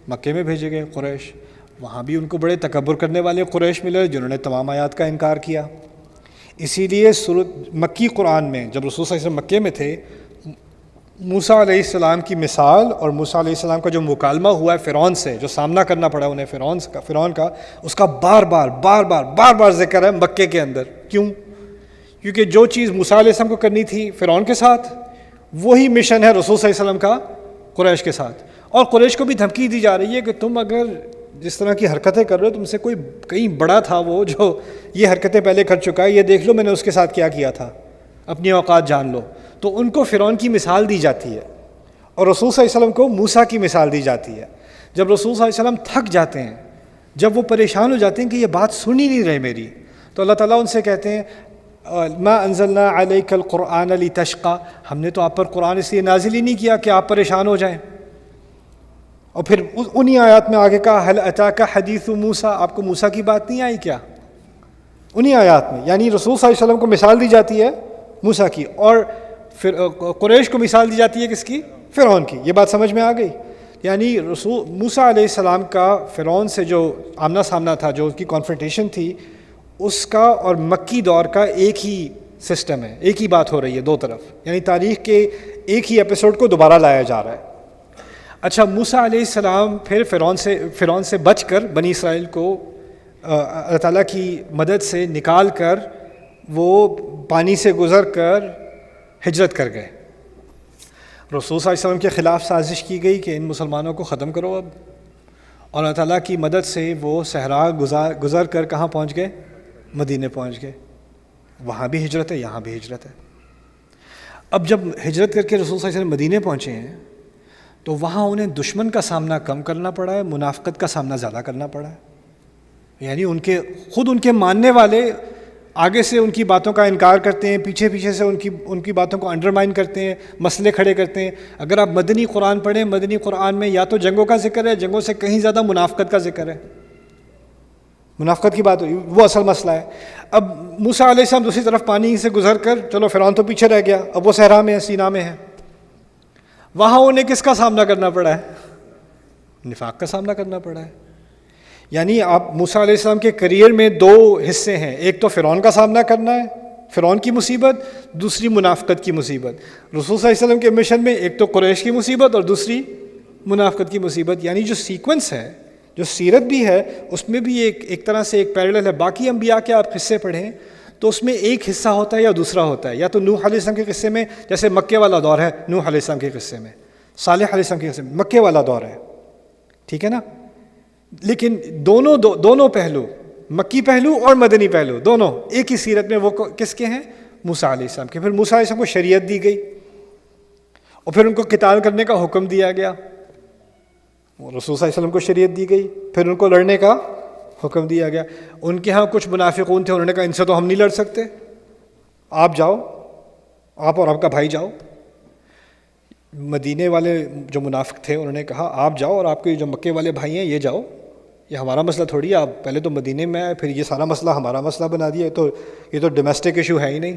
مکے میں بھیجے گئے، قریش۔ وہاں بھی ان کو بڑے تکبر کرنے والے قریش ملے جنہوں نے تمام آیات کا انکار کیا۔ اسی لیے مکی قرآن میں جب رسول صلی اللہ علیہ وسلم مکے میں تھے، موسیٰ علیہ السلام کی مثال اور موسیٰ علیہ السلام کا جو مکالمہ ہوا ہے فرعون سے، جو سامنا کرنا پڑا انہیں فرعون کا، اس کا بار بار ذکر ہے مکے کے اندر۔ کیوں؟ کیونکہ جو چیز موسیٰ علیہ السلام کو کرنی تھی فرعون کے ساتھ، وہی مشن ہے رسول صلی اللہ علیہ وسلم کا قریش کے ساتھ۔ اور قریش کو بھی دھمکی دی جا رہی ہے کہ تم اگر جس طرح کی حرکتیں کر رہے ہو، تم سے کوئی کہیں بڑا تھا وہ جو یہ حرکتیں پہلے کر چکا ہے، یہ دیکھ لو میں نے اس کے ساتھ کیا کیا تھا، اپنی اوقات جان لو۔ تو ان کو فرعون کی مثال دی جاتی ہے اور رسول صلی اللہ علیہ وسلم کو موسیٰ کی مثال دی جاتی ہے۔ جب رسول صلی اللہ علیہ وسلم تھک جاتے ہیں، جب وہ پریشان ہو جاتے ہیں کہ یہ بات سن ہی نہیں رہے میری، تو اللہ تعالیٰ ان سے کہتے ہیں ما انزلنا علیک القرآن لتشقی، ہم نے تو آپ پر قرآن اس لیے نازل ہی نہیں کیا کہ آپ پریشان ہو جائیں۔ اور پھر انہی آیات میں آگے کہا هل اتاک حدیث موسیٰ، آپ کو موسیٰ کی بات نہیں آئی کیا؟ انہی آیات میں، یعنی رسول صلی اللہ علیہ وسلم کو مثال دی جاتی ہے موسیٰ کی، اور پھر قریش کو مثال دی جاتی ہے کس کی؟ فرعون کی۔ یہ بات سمجھ میں آ گئی؟ یعنی رسول موسیٰ علیہ السلام کا فرعون سے جو آمنا سامنا تھا، جو اس کی کانفرنٹیشن تھی، اس کا اور مکی دور کا ایک ہی سسٹم ہے، ایک ہی بات ہو رہی ہے دو طرف، یعنی تاریخ کے ایک ہی ایپیسوڈ کو دوبارہ لایا جا رہا ہے۔ اچھا، موسیٰ علیہ السلام پھر فرعون سے بچ کر بنی اسرائیل کو اللہ تعالیٰ کی مدد سے نکال کر وہ پانی سے گزر کر ہجرت کر گئے۔ رسول صلی اللہ علیہ وسلم کے خلاف سازش کی گئی کہ ان مسلمانوں کو ختم کرو اب، اور اللہ تعالیٰ کی مدد سے وہ صحرا گزر کر کہاں پہنچ گئے؟ مدینے پہنچ گئے۔ وہاں بھی ہجرت ہے، یہاں بھی ہجرت ہے۔ اب جب ہجرت کر کے رسول صلی اللہ علیہ وسلم مدینے پہنچے ہیں تو وہاں انہیں دشمن کا سامنا کم کرنا پڑا ہے، منافقت کا سامنا زیادہ کرنا پڑا ہے. یعنی خود ان کے ماننے والے آگے سے ان کی باتوں کا انکار کرتے ہیں، پیچھے پیچھے سے ان کی باتوں کو انڈرمائن کرتے ہیں، مسئلے کھڑے کرتے ہیں. اگر آپ مدنی قرآن پڑھیں، مدنی قرآن میں یا تو جنگوں کا ذکر ہے، جنگوں سے کہیں زیادہ منافقت کا ذکر ہے. منافقت کی بات ہوئی، وہ اصل مسئلہ ہے. اب موسیٰ علیہ السلام دوسری طرف پانی سے گزر کر، چلو فرعون تو پیچھے رہ گیا، اب وہ صحرا میں ہے، سینا میں ہے. وہاں انہیں کس کا سامنا کرنا پڑا ہے؟ نفاق کا سامنا کرنا پڑا ہے. یعنی آپ موسیٰ علیہ السلام کے کریئر میں دو حصے ہیں، ایک تو فرعون کا سامنا کرنا ہے، فرعون کی مصیبت، دوسری منافقت کی مصیبت. رسول صلی اللہ علیہ وسلم کے مشن میں ایک تو قریش کی مصیبت اور دوسری منافقت کی مصیبت. یعنی جو سیکوینس ہے، جو سیرت بھی ہے، اس میں بھی ایک طرح سے ایک پیرلل ہے. باقی انبیاء کے آپ قصے پڑھیں تو اس میں ایک حصہ ہوتا ہے یا دوسرا ہوتا ہے. یا تو نوح علیہ السلام کے قصے میں جیسے مکے والا دور ہے، نوح علیہ السلام کے قصے میں، صالح علیہ السلام کے قصے میں مکے والا دور ہے، ٹھیک ہے نا. لیکن دونوں پہلو، مکی پہلو اور مدنی پہلو، دونوں ایک ہی سیرت میں وہ کس کے ہیں؟ موسیٰ علیہ السلام کے. پھر موسیٰ علیہ السلام کو شریعت دی گئی اور پھر ان کو قتال کرنے کا حکم دیا گیا. رسول صلی اللہ علیہ وسلم کو شریعت دی گئی، پھر ان کو لڑنے کا حکم دیا گیا. ان کے ہاں کچھ منافقون تھے، انہوں نے کہا ان سے تو ہم نہیں لڑ سکتے، آپ جاؤ، آپ اور آپ کا بھائی جاؤ. مدینے والے جو منافق تھے انہوں نے کہا آپ جاؤ اور آپ کے جو مکے والے بھائی ہیں یہ جاؤ، یہ ہمارا مسئلہ تھوڑی ہے. آپ پہلے تو مدینے میں آئے، پھر یہ سارا مسئلہ ہمارا مسئلہ بنا دیا. یہ تو ڈومیسٹک ایشو ہے ہی نہیں،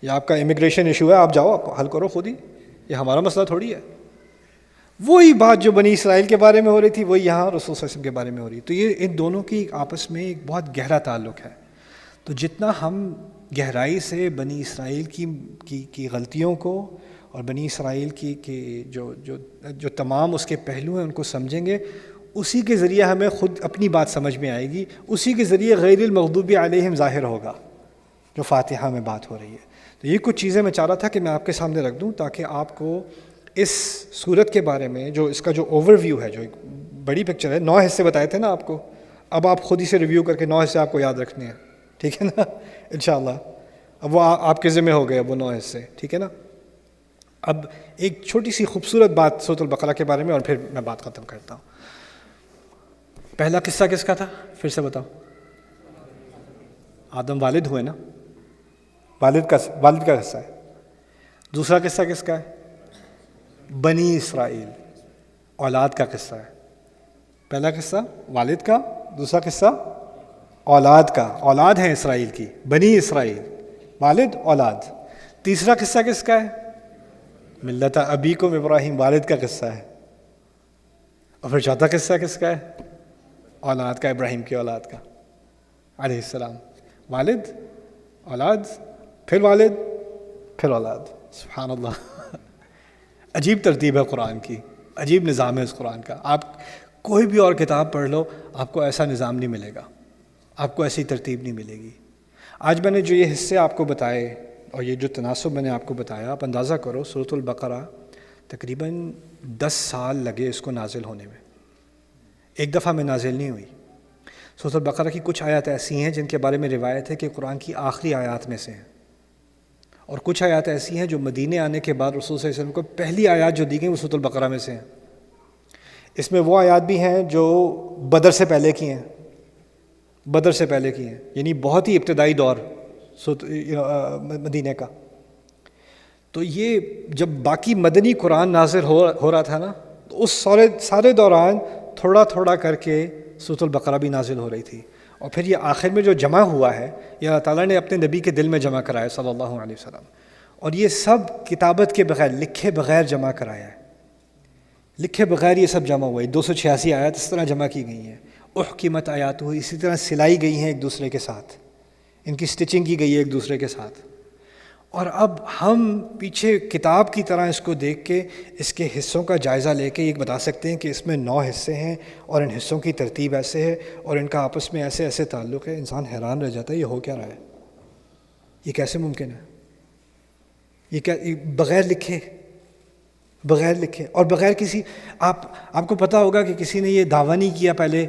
یہ آپ کا امیگریشن ایشو ہے، آپ جاؤ، آپ حل کرو خود ہی، یہ ہمارا مسئلہ تھوڑی ہے. وہی بات جو بنی اسرائیل کے بارے میں ہو رہی تھی وہی یہاں رسول صلی اللہ علیہ وسلم کے بارے میں ہو رہی ہے. تو یہ ان دونوں کی آپس میں ایک بہت گہرا تعلق ہے. تو جتنا ہم گہرائی سے بنی اسرائیل کی غلطیوں کو اور بنی اسرائیل کی جو تمام اس کے پہلو ہیں ان کو سمجھیں گے، اسی کے ذریعے ہمیں خود اپنی بات سمجھ میں آئے گی، اسی کے ذریعے غیر المغضوب علیہم ظاہر ہوگا جو فاتحہ میں بات ہو رہی ہے. تو یہ کچھ چیزیں میں چاہ رہا تھا کہ میں آپ کے سامنے رکھ دوں تاکہ آپ کو اس صورت کے بارے میں جو اس کا جو اوور ویو ہے، جو ایک بڑی پکچر ہے، 9 حصے بتائے تھے نا آپ کو، اب آپ خود ہی سے ریویو کر کے 9 حصے آپ کو یاد رکھنے ہیں، ٹھیک ہے نا انشاءاللہ. اب وہ آپ کے ذمہ ہو گئے وہ 9 حصے، ٹھیک ہے نا. اب ایک چھوٹی سی خوبصورت بات سورۃ البقرہ کے بارے میں اور پھر میں بات ختم کرتا ہوں. پہلا قصہ کس کا تھا؟ پھر سے بتاؤ. آدم والد ہوئے نا، والد کا قصہ ہے. دوسرا قصہ کس کا ہے؟ بنی اسرائیل، اولاد کا قصہ ہے. پہلا قصہ والد کا، دوسرا قصہ اولاد کا. اولاد ہیں اسرائیل کی، بنی اسرائیل، والد اولاد. تیسرا قصہ کس کا ہے؟ ملت ابیکم ابراہیم، والد کا قصہ ہے. اور پھر چوتھا قصہ کس کا ہے؟ اولاد کا، ابراہیم کی اولاد کا علیہ السلام. والد، اولاد، پھر والد، پھر اولاد. سبحان اللہ. عجیب ترتیب ہے قرآن کی، عجیب نظام ہے اس قرآن کا. آپ کوئی بھی اور کتاب پڑھ لو آپ کو ایسا نظام نہیں ملے گا، آپ کو ایسی ترتیب نہیں ملے گی. آج میں نے جو یہ حصے آپ کو بتائے اور یہ جو تناسب میں نے آپ کو بتایا، آپ اندازہ کرو سورۃ البقرہ تقریباً 10 سال لگے اس کو نازل ہونے میں، ایک دفعہ میں نازل نہیں ہوئی. سورۃ البقرہ کی کچھ آیات ایسی ہیں جن کے بارے میں روایت ہے کہ قرآن کی آخری آیات میں سے ہیں، اور کچھ آیات ایسی ہیں جو مدینے آنے کے بعد رسول صلی اللہ علیہ وسلم کو پہلی آیات جو دی گئیں وہ سورۃ البقرہ میں سے ہیں. اس میں وہ آیات بھی ہیں جو بدر سے پہلے کی ہیں، بدر سے پہلے کی ہیں، یعنی بہت ہی ابتدائی دور مدینے کا. تو یہ جب باقی مدنی قرآن نازل ہو رہا تھا نا، تو اس سارے دوران تھوڑا تھوڑا کر کے سورۃ البقرہ بھی نازل ہو رہی تھی. اور پھر یہ آخر میں جو جمع ہوا ہے یہ اللہ تعالیٰ نے اپنے نبی کے دل میں جمع کرایا صلی اللہ علیہ وسلم. اور یہ سب کتابت کے بغیر، لکھے بغیر جمع کرایا ہے، لکھے بغیر یہ سب جمع ہوا ہے. 286 آیات اس طرح جمع کی گئی ہیں. احکمت آیات ہوئی، اسی طرح سلائی گئی ہیں ایک دوسرے کے ساتھ، ان کی سٹچنگ کی گئی ہے ایک دوسرے کے ساتھ. اور اب ہم پیچھے کتاب کی طرح اس کو دیکھ کے اس کے حصوں کا جائزہ لے کے یہ بتا سکتے ہیں کہ اس میں 9 حصے ہیں اور ان حصوں کی ترتیب ایسے ہے اور ان کا آپس میں ایسے ایسے تعلق ہے. انسان حیران رہ جاتا ہے یہ ہو کیا رہا ہے، یہ کیسے ممکن ہے، یہ کیا بغیر لکھے اور بغیر کسی آپ کو پتہ ہوگا کہ کسی نے یہ دعویٰ نہیں کیا پہلے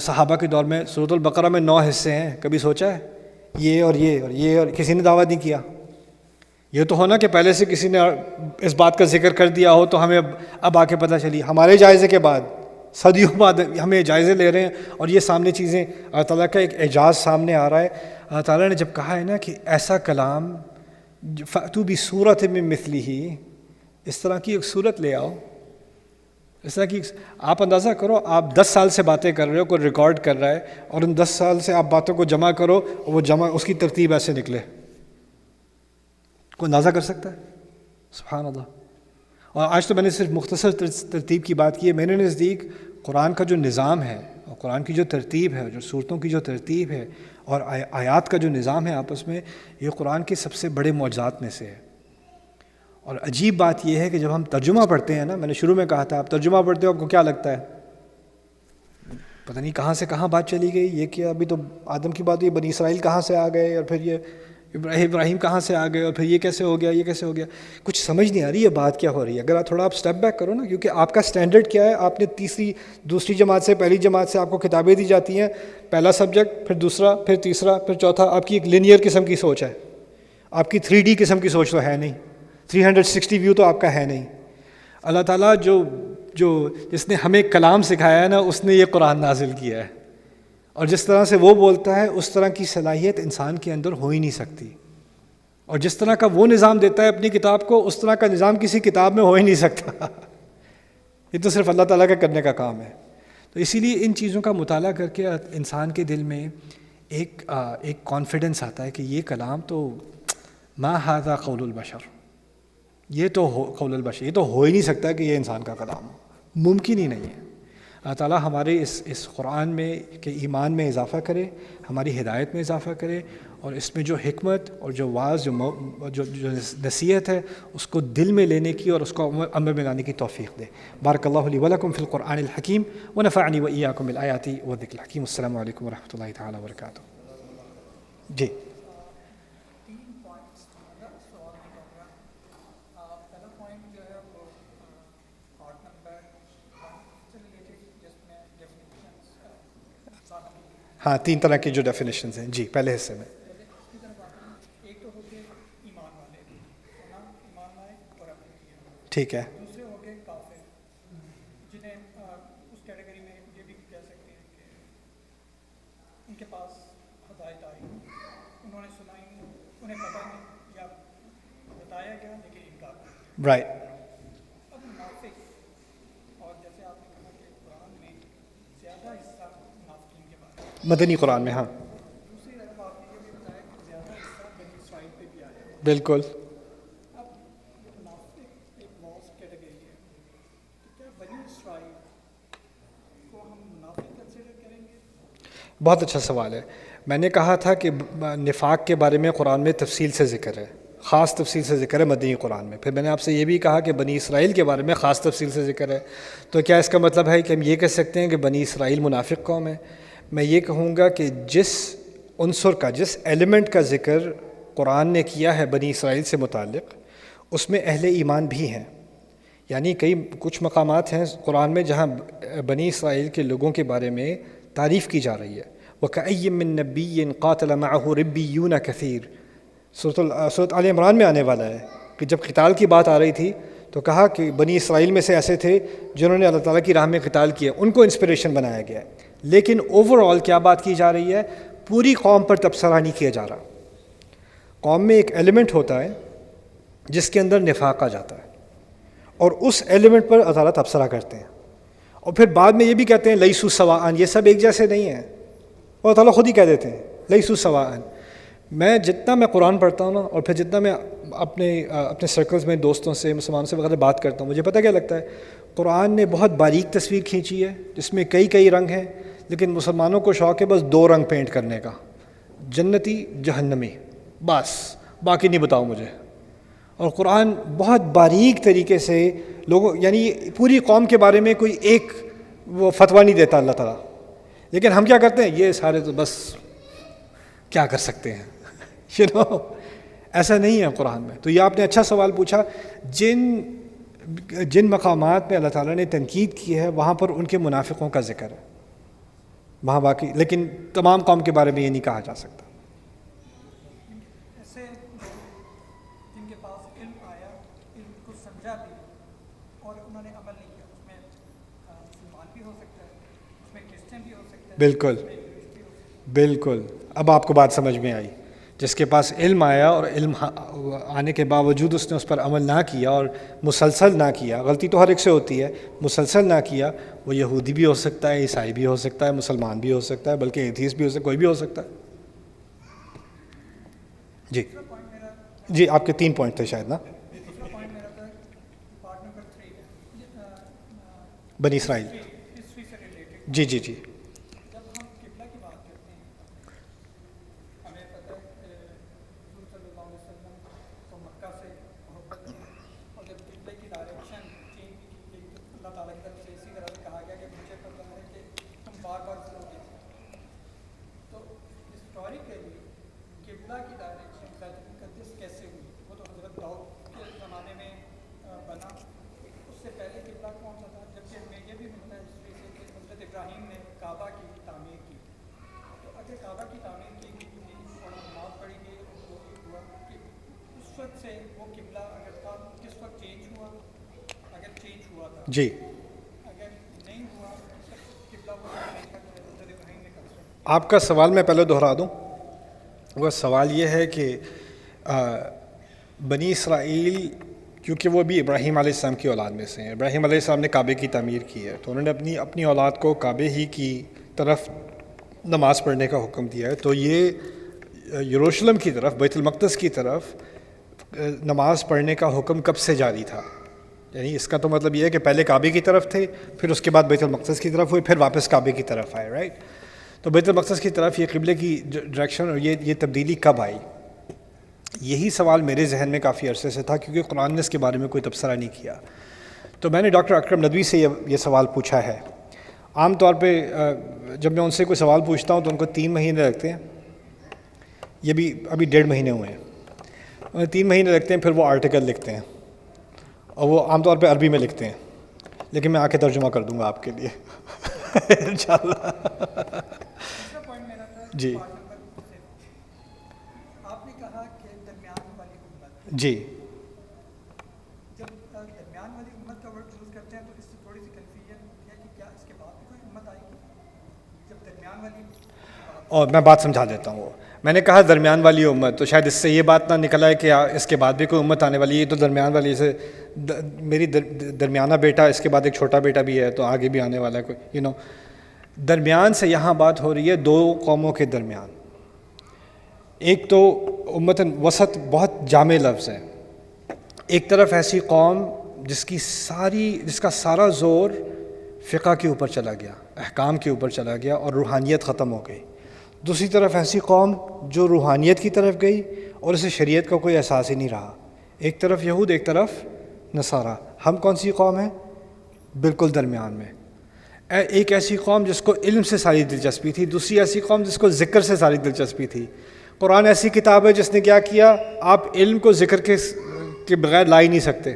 صحابہ کے دور میں سورۃ البقرہ میں 9 حصے ہیں. کبھی سوچا ہے یہ اور یہ اور یہ، اور کسی نے دعویٰ نہیں کیا. یہ تو ہونا کہ پہلے سے کسی نے اس بات کا ذکر کر دیا ہو تو ہمیں اب آ کے پتہ چلی، ہمارے جائزے کے بعد صدیوں بعد ہمیں جائزے لے رہے ہیں اور یہ سامنے چیزیں اللہ تعالیٰ کا ایک اعجاز سامنے آ رہا ہے۔ اللہ تعالیٰ نے جب کہا ہے نا کہ ایسا کلام فَأْتُوا بِصُورَةٍ مِّن مِّثْلِهِ، اس طرح کی ایک صورت لے آؤ، اس طرح کی آپ اندازہ کرو، آپ 10 سال سے باتیں کر رہے ہو، کوئی ریکارڈ کر رہا ہے اور ان 10 سال سے آپ باتوں کو جمع کرو اور وہ جمع اس کی ترتیب ایسے نکلے، کوئی اندازہ کر سکتا ہے؟ سبحان اللہ۔ اور آج تو میں نے صرف مختصر ترتیب کی بات کی ہے، میرے نزدیک قرآن کا جو نظام ہے اور قرآن کی جو ترتیب ہے، جو صورتوں کی جو ترتیب ہے اور آیات کا جو نظام ہے آپس میں، یہ قرآن کے سب سے بڑے معجزات میں سے ہے۔ اور عجیب بات یہ ہے کہ جب ہم ترجمہ پڑھتے ہیں نا، میں نے شروع میں کہا تھا آپ ترجمہ پڑھتے ہو آپ کو کیا لگتا ہے؟ پتہ نہیں کہاں سے کہاں بات چلی گئی، یہ کیا ابھی تو آدم کی بات ہوئی، بنی اسرائیل کہاں سے آ گئے، اور پھر یہ ابراہیم کہاں سے آ گئے، اور پھر یہ کیسے ہو گیا، یہ کیسے ہو گیا، کچھ سمجھ نہیں آ رہی یہ بات کیا ہو رہی ہے۔ اگر آپ تھوڑا اسٹیپ بیک کرو نا، کیونکہ آپ کا سٹینڈرڈ کیا ہے، آپ نے دوسری جماعت سے پہلی جماعت سے آپ کو کتابیں دی جاتی ہیں، پہلا سبجیکٹ، پھر دوسرا، پھر تیسرا، پھر چوتھا، آپ کی ایک لینئر قسم کی سوچ ہے، آپ کی 3D قسم کی سوچ تو ہے نہیں، 360 ویو تو آپ کا ہے نہیں۔ اللہ تعالیٰ جس نے ہمیں کلام سکھایا ہے نا، اس نے یہ قرآن نازل کیا ہے، اور جس طرح سے وہ بولتا ہے اس طرح کی صلاحیت انسان کے اندر ہو ہی نہیں سکتی، اور جس طرح کا وہ نظام دیتا ہے اپنی کتاب کو، اس طرح کا نظام کسی کتاب میں ہو ہی نہیں سکتا۔ یہ تو صرف اللہ تعالیٰ کا کرنے کا کام ہے۔ تو اسی لیے ان چیزوں کا مطالعہ کر کے انسان کے دل میں ایک کانفیڈنس آتا ہے کہ یہ کلام تو ما ھذا قول البشر، یہ تو قول البشر، یہ تو ہو ہی نہیں سکتا کہ یہ انسان کا کلام ہو، ممکن ہی نہیں ہے۔ اللہ تعالیٰ ہمارے اس قرآن میں کے ایمان میں اضافہ کرے، ہماری ہدایت میں اضافہ کرے، اور اس میں جو حکمت اور جو واعظ جو نصیحت ہے اس کو دل میں لینے کی اور اس کو عمل میں لانے کی توفیق دے۔ بارک اللہ لی ولکم فی القرآن الحکیم ونفعنی وإیاکم بالآیات والذکر الحکیم۔ السلام علیکم ورحمۃ اللہ تعالیٰ وبرکاتہ۔ جی ہاں، 3 طرح کی جو ڈیفینیشنز ہیں، جی پہلے حصے میں۔ ٹھیک ہے، دوسرے ہو گئے کافر، جنہیں اس کیٹیگری میں یہ بھی کہہ سکتے ہیں کہ ان کے پاس ہدایت آئی، انہوں نے سنائی، انہیں پتہ نہیں یا بتایا گیا لیکن انکار کیا۔ رائٹ۔ اب منافق، اور جیسے آپ نے کہا کہ قرآن میں زیادہ حصہ منافقین کے بارے میں، مدنی قرآن میں، ہاں دوسری طرف آپ نے یہ بھی بتایا کہ زیادہ حصہ بنی اسرائیل پہ بھی آیا۔ بالکل۔ اب منافق ایک واس کیٹیگری ہے، تو کیا بنی اسرائیل کو ہم منافق کنسیڈر کریں گے؟ بہت اچھا سوال ہے۔ میں نے کہا تھا کہ نفاق کے بارے میں قرآن میں تفصیل سے ذکر ہے، خاص تفصیل سے ذکر ہے مدنی قرآن میں۔ پھر میں نے آپ سے یہ بھی کہا کہ بنی اسرائیل کے بارے میں خاص تفصیل سے ذکر ہے۔ تو کیا اس کا مطلب ہے کہ ہم یہ کہہ سکتے ہیں کہ بنی اسرائیل منافق قوم ہے؟ میں یہ کہوں گا کہ جس عنصر کا، جس ایلیمنٹ کا ذکر قرآن نے کیا ہے بنی اسرائیل سے متعلق، اس میں اہل ایمان بھی ہیں۔ یعنی کچھ مقامات ہیں قرآن میں جہاں بنی اسرائیل کے لوگوں کے بارے میں تعریف کی جا رہی ہے۔ وَكَأَيٍّ مِّن نَبِيٍّ قَاتَلَ مَعَهُ رِبِّيُّونَ كَثِيرٌ، سورۃ آل عمران میں آنے والا ہے کہ جب قتال کی بات آ رہی تھی تو کہا کہ بنی اسرائیل میں سے ایسے تھے جنہوں نے اللہ تعالیٰ کی راہ میں قتال کیا، ان کو انسپریشن بنایا گیا ہے۔ لیکن اوور آل کیا بات کی جا رہی ہے؟ پوری قوم پر تبصرہ نہیں کیا جا رہا۔ قوم میں ایک ایلیمنٹ ہوتا ہے جس کے اندر نفاق آ جاتا ہے، اور اس ایلیمنٹ پر اللہ تعالیٰ تبصرہ کرتے ہیں، اور پھر بعد میں یہ بھی کہتے ہیں لیسوا سواء، یہ سب ایک جیسے نہیں ہیں۔ اللہ تعالیٰ خود ہی کہہ دیتے ہیں لیسوا سواء۔ جتنا میں قرآن پڑھتا ہوں نا، اور پھر جتنا میں اپنے سرکلز میں دوستوں سے، مسلمانوں سے وغیرہ بات کرتا ہوں، مجھے پتہ کیا لگتا ہے، قرآن نے بہت باریک تصویر کھینچی ہے جس میں کئی رنگ ہیں، لیکن مسلمانوں کو شوق ہے بس 2 رنگ پینٹ کرنے کا، جنتی جہنمی، بس باقی نہیں بتاؤ مجھے۔ اور قرآن بہت باریک طریقے سے لوگوں، یعنی پوری قوم کے بارے میں کوئی ایک وہ فتویٰ نہیں دیتا اللہ تعالیٰ، لیکن ہم کیا کرتے ہیں، یہ سارے تو بس کیا کر سکتے ہیں ایسا نہیں ہے قرآن میں۔ تو یہ آپ نے اچھا سوال پوچھا۔ جن مقامات میں اللہ تعالیٰ نے تنقید کی ہے وہاں پر ان کے منافقوں کا ذکر ہے، وہاں باقی، لیکن تمام قوم کے بارے میں یہ نہیں کہا جا سکتا۔ ایسے جن کے پاس بالکل بالکل، اب آپ کو بات سمجھ میں آئی. جس کے پاس علم آیا اور علم آنے کے باوجود اس نے اس پر عمل نہ کیا اور مسلسل نہ کیا، غلطی تو ہر ایک سے ہوتی ہے، مسلسل نہ کیا، وہ یہودی بھی ہو سکتا ہے، عیسائی بھی ہو سکتا ہے، مسلمان بھی ہو سکتا ہے، بلکہ ایتھیسٹ بھی ہو سکتا ہے، کوئی بھی ہو سکتا ہے. جی جی، آپ کے 3 پوائنٹ تھے شاید نا. دوسرا پوائنٹ میرا تھا پارٹ نمبر 3 بنی اسرائیل. ہسٹری سے ریلیٹڈ. جی جی جی جب ہم قبلہ کی بات کرتے ہیں ہمیں پتہ ہے کہ حضور صلی اللہ علیہ وسلم کو مکہ سے محبت تھی اور جب قبلے کی ڈائریکشن چینج کی گئی تو اللہ تعالیٰ کی طرف سے اسی طرح سے کہا گیا کہ مجھے پتہ ہے کہ تم بار بار فلو گے. تو ہسٹوریکلی قبلہ کی ڈائریکشن بیت المقدس کیسے ہوئی؟ وہ تو حضرت داؤد کے زمانے میں بنا، اس سے پہلے قبلہ کون سا تھا؟ جبکہ ہمیں یہ بھی ملتا ہے ہسٹری سے کہ حضرت ابراہیم نے کعبہ کی تعمیر کی. تو اگر کعبہ کی تعمیر کی گئی اور نماز پڑھی گئی تو یہ ہوا کہ اس وقت سے وہ قبلہ اگر تھا کس وقت چینج ہوا؟ اگر چینج ہوا تھا جی. اگر نہیں ہوا قبلہ وہ نہیں تھا کہ حضرت ابراہیم نے کنسٹرکٹ. آپ کا سوال میں پہلے دہرا دوں. وہ سوال یہ ہے کہ بنی اسرائیل کیونکہ وہ بھی ابراہیم علیہ السلام کی اولاد میں سے ہیں، ابراہیم علیہ السلام نے کعبے کی تعمیر کی ہے، تو انہوں نے اپنی اولاد کو کعبے ہی کی طرف نماز پڑھنے کا حکم دیا ہے. تو یہ یروشلم کی طرف، بیت المقدس کی طرف نماز پڑھنے کا حکم کب سے جاری تھا؟ یعنی اس کا تو مطلب یہ ہے کہ پہلے کعبے کی طرف تھے، پھر اس کے بعد بیت المقدس کی طرف ہوئے، پھر واپس کعبے کی طرف آئے، رائٹ؟ تو بیت المقدس کی طرف یہ قبلے کی ڈائریکشن اور یہ تبدیلی کب آئی؟ یہی سوال میرے ذہن میں کافی عرصے سے تھا، کیونکہ قرآن نے اس کے بارے میں کوئی تبصرہ نہیں کیا. تو میں نے ڈاکٹر اکرم ندوی سے یہ سوال پوچھا ہے. عام طور پہ جب میں ان سے کوئی سوال پوچھتا ہوں تو ان کو 3 مہینے لگتے ہیں، یہ بھی ابھی 1.5 مہینے ہوئے ہیں، انہیں 3 مہینے لگتے ہیں، پھر وہ آرٹیکل لکھتے ہیں اور وہ عام طور پہ عربی میں لکھتے ہیں، لیکن میں آ کے ترجمہ کر دوں گا آپ کے لیے انشاءاللہ. دوسرا پوائنٹ میرا تھا جی پارٹ نمبر 7. آپ نے کہا کہ درمیان والی امت. جی جب درمیان والی امت کا ورڈ یوز کرتے ہیں تو اس سے تھوڑی سی کنفیوژن ہے کہ کیا اس کے بعد بھی کوئی امت آئے گی؟ جب درمیان والی اور میں بات سمجھا دیتا ہوں. میں نے کہا درمیان والی امت، تو شاید اس سے یہ بات نہ نکلا ہے کہ اس کے بعد بھی کوئی امت آنے والی ہے. تو درمیان والی سے میری درمیانہ بیٹا، اس کے بعد ایک چھوٹا بیٹا بھی ہے، تو آگے بھی آنے والا ہے کوئی درمیان سے یہاں بات ہو رہی ہے 2 قوموں کے درمیان. ایک تو امت وسط بہت جامع لفظ ہے. ایک طرف ایسی قوم جس کا سارا زور فقہ کے اوپر چلا گیا، احکام کے اوپر چلا گیا اور روحانیت ختم ہو گئی. دوسری طرف ایسی قوم جو روحانیت کی طرف گئی اور اسے شریعت کا کوئی احساس ہی نہیں رہا. ایک طرف یہود، ایک طرف نصارہ. ہم کون سی قوم ہیں؟ بالکل درمیان میں. ایک ایسی قوم جس کو علم سے ساری دلچسپی تھی، دوسری ایسی قوم جس کو ذکر سے ساری دلچسپی تھی. قرآن ایسی کتاب ہے جس نے کیا کیا، آپ علم کو ذکر کے بغیر لا ہی نہیں سکتے.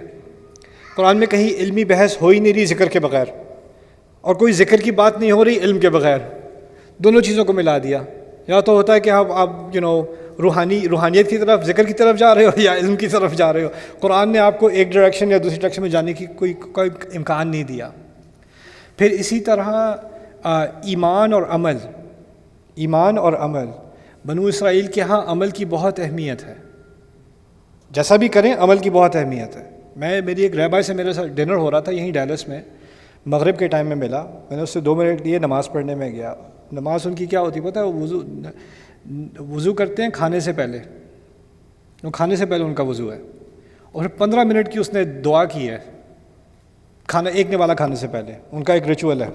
قرآن میں کہیں علمی بحث ہو ہی نہیں رہی ذکر کے بغیر، اور کوئی ذکر کی بات نہیں ہو رہی علم کے بغیر. دونوں چیزوں کو ملا دیا. یا تو ہوتا ہے کہ آپ روحانیت کی طرف، ذکر کی طرف جا رہے ہو، یا علم کی طرف جا رہے ہو. قرآن نے آپ کو ایک ڈائریکشن یا دوسری ڈائریکشن میں جانے کی کوئی امکان نہیں دیا. پھر اسی طرح ایمان اور عمل. بنو اسرائیل کے ہاں عمل کی بہت اہمیت ہے، جیسا بھی کریں عمل کی بہت اہمیت ہے. میری ایک رہبر سے میرے ساتھ ڈنر ہو رہا تھا یہیں ڈیلس میں، مغرب کے ٹائم میں ملا. میں نے اس سے 2 منٹ لیے، نماز پڑھنے میں گیا. نماز ان کی کیا ہوتی پتہ ہے؟ وضو کرتے ہیں کھانے سے پہلے، کھانے سے پہلے ان کا وضو ہے، اور 15 منٹ کی اس نے دعا کی ہے کھانا ایک والا کھانے سے پہلے. ان کا ایک ریچول ہے،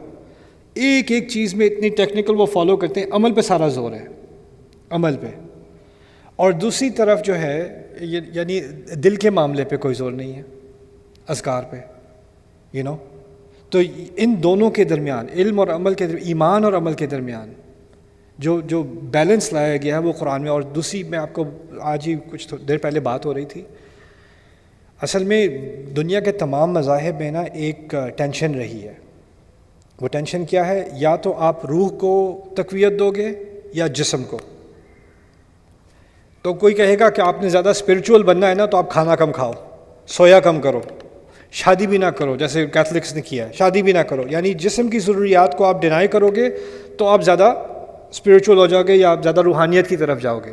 ایک چیز میں اتنی ٹیکنیکل وہ فالو کرتے ہیں. عمل پہ سارا زور ہے، عمل پہ. اور دوسری طرف جو ہے یعنی دل کے معاملے پہ کوئی زور نہیں ہے، اذکار پہ. تو ان دونوں کے درمیان، علم اور عمل کے درمیان، ایمان اور عمل کے درمیان جو بیلنس لایا گیا ہے وہ قرآن میں. اور دوسری، میں آپ کو آج ہی کچھ دیر پہلے بات ہو رہی تھی، اصل میں دنیا کے تمام مذاہب میں نا ایک ٹینشن رہی ہے. وہ ٹینشن کیا ہے؟ یا تو آپ روح کو تقویت دو گے یا جسم کو. تو کوئی کہے گا کہ آپ نے زیادہ اسپرچول بننا ہے نا تو آپ کھانا کم کھاؤ، سویا کم کرو، شادی بھی نہ کرو، جیسے کیتھلکس نے کیا ہے، شادی بھی نہ کرو. یعنی جسم کی ضروریات کو آپ ڈینائی کرو گے تو آپ زیادہ اسپریچول ہو جاؤ گے یا آپ زیادہ روحانیت کی طرف جاؤ گے.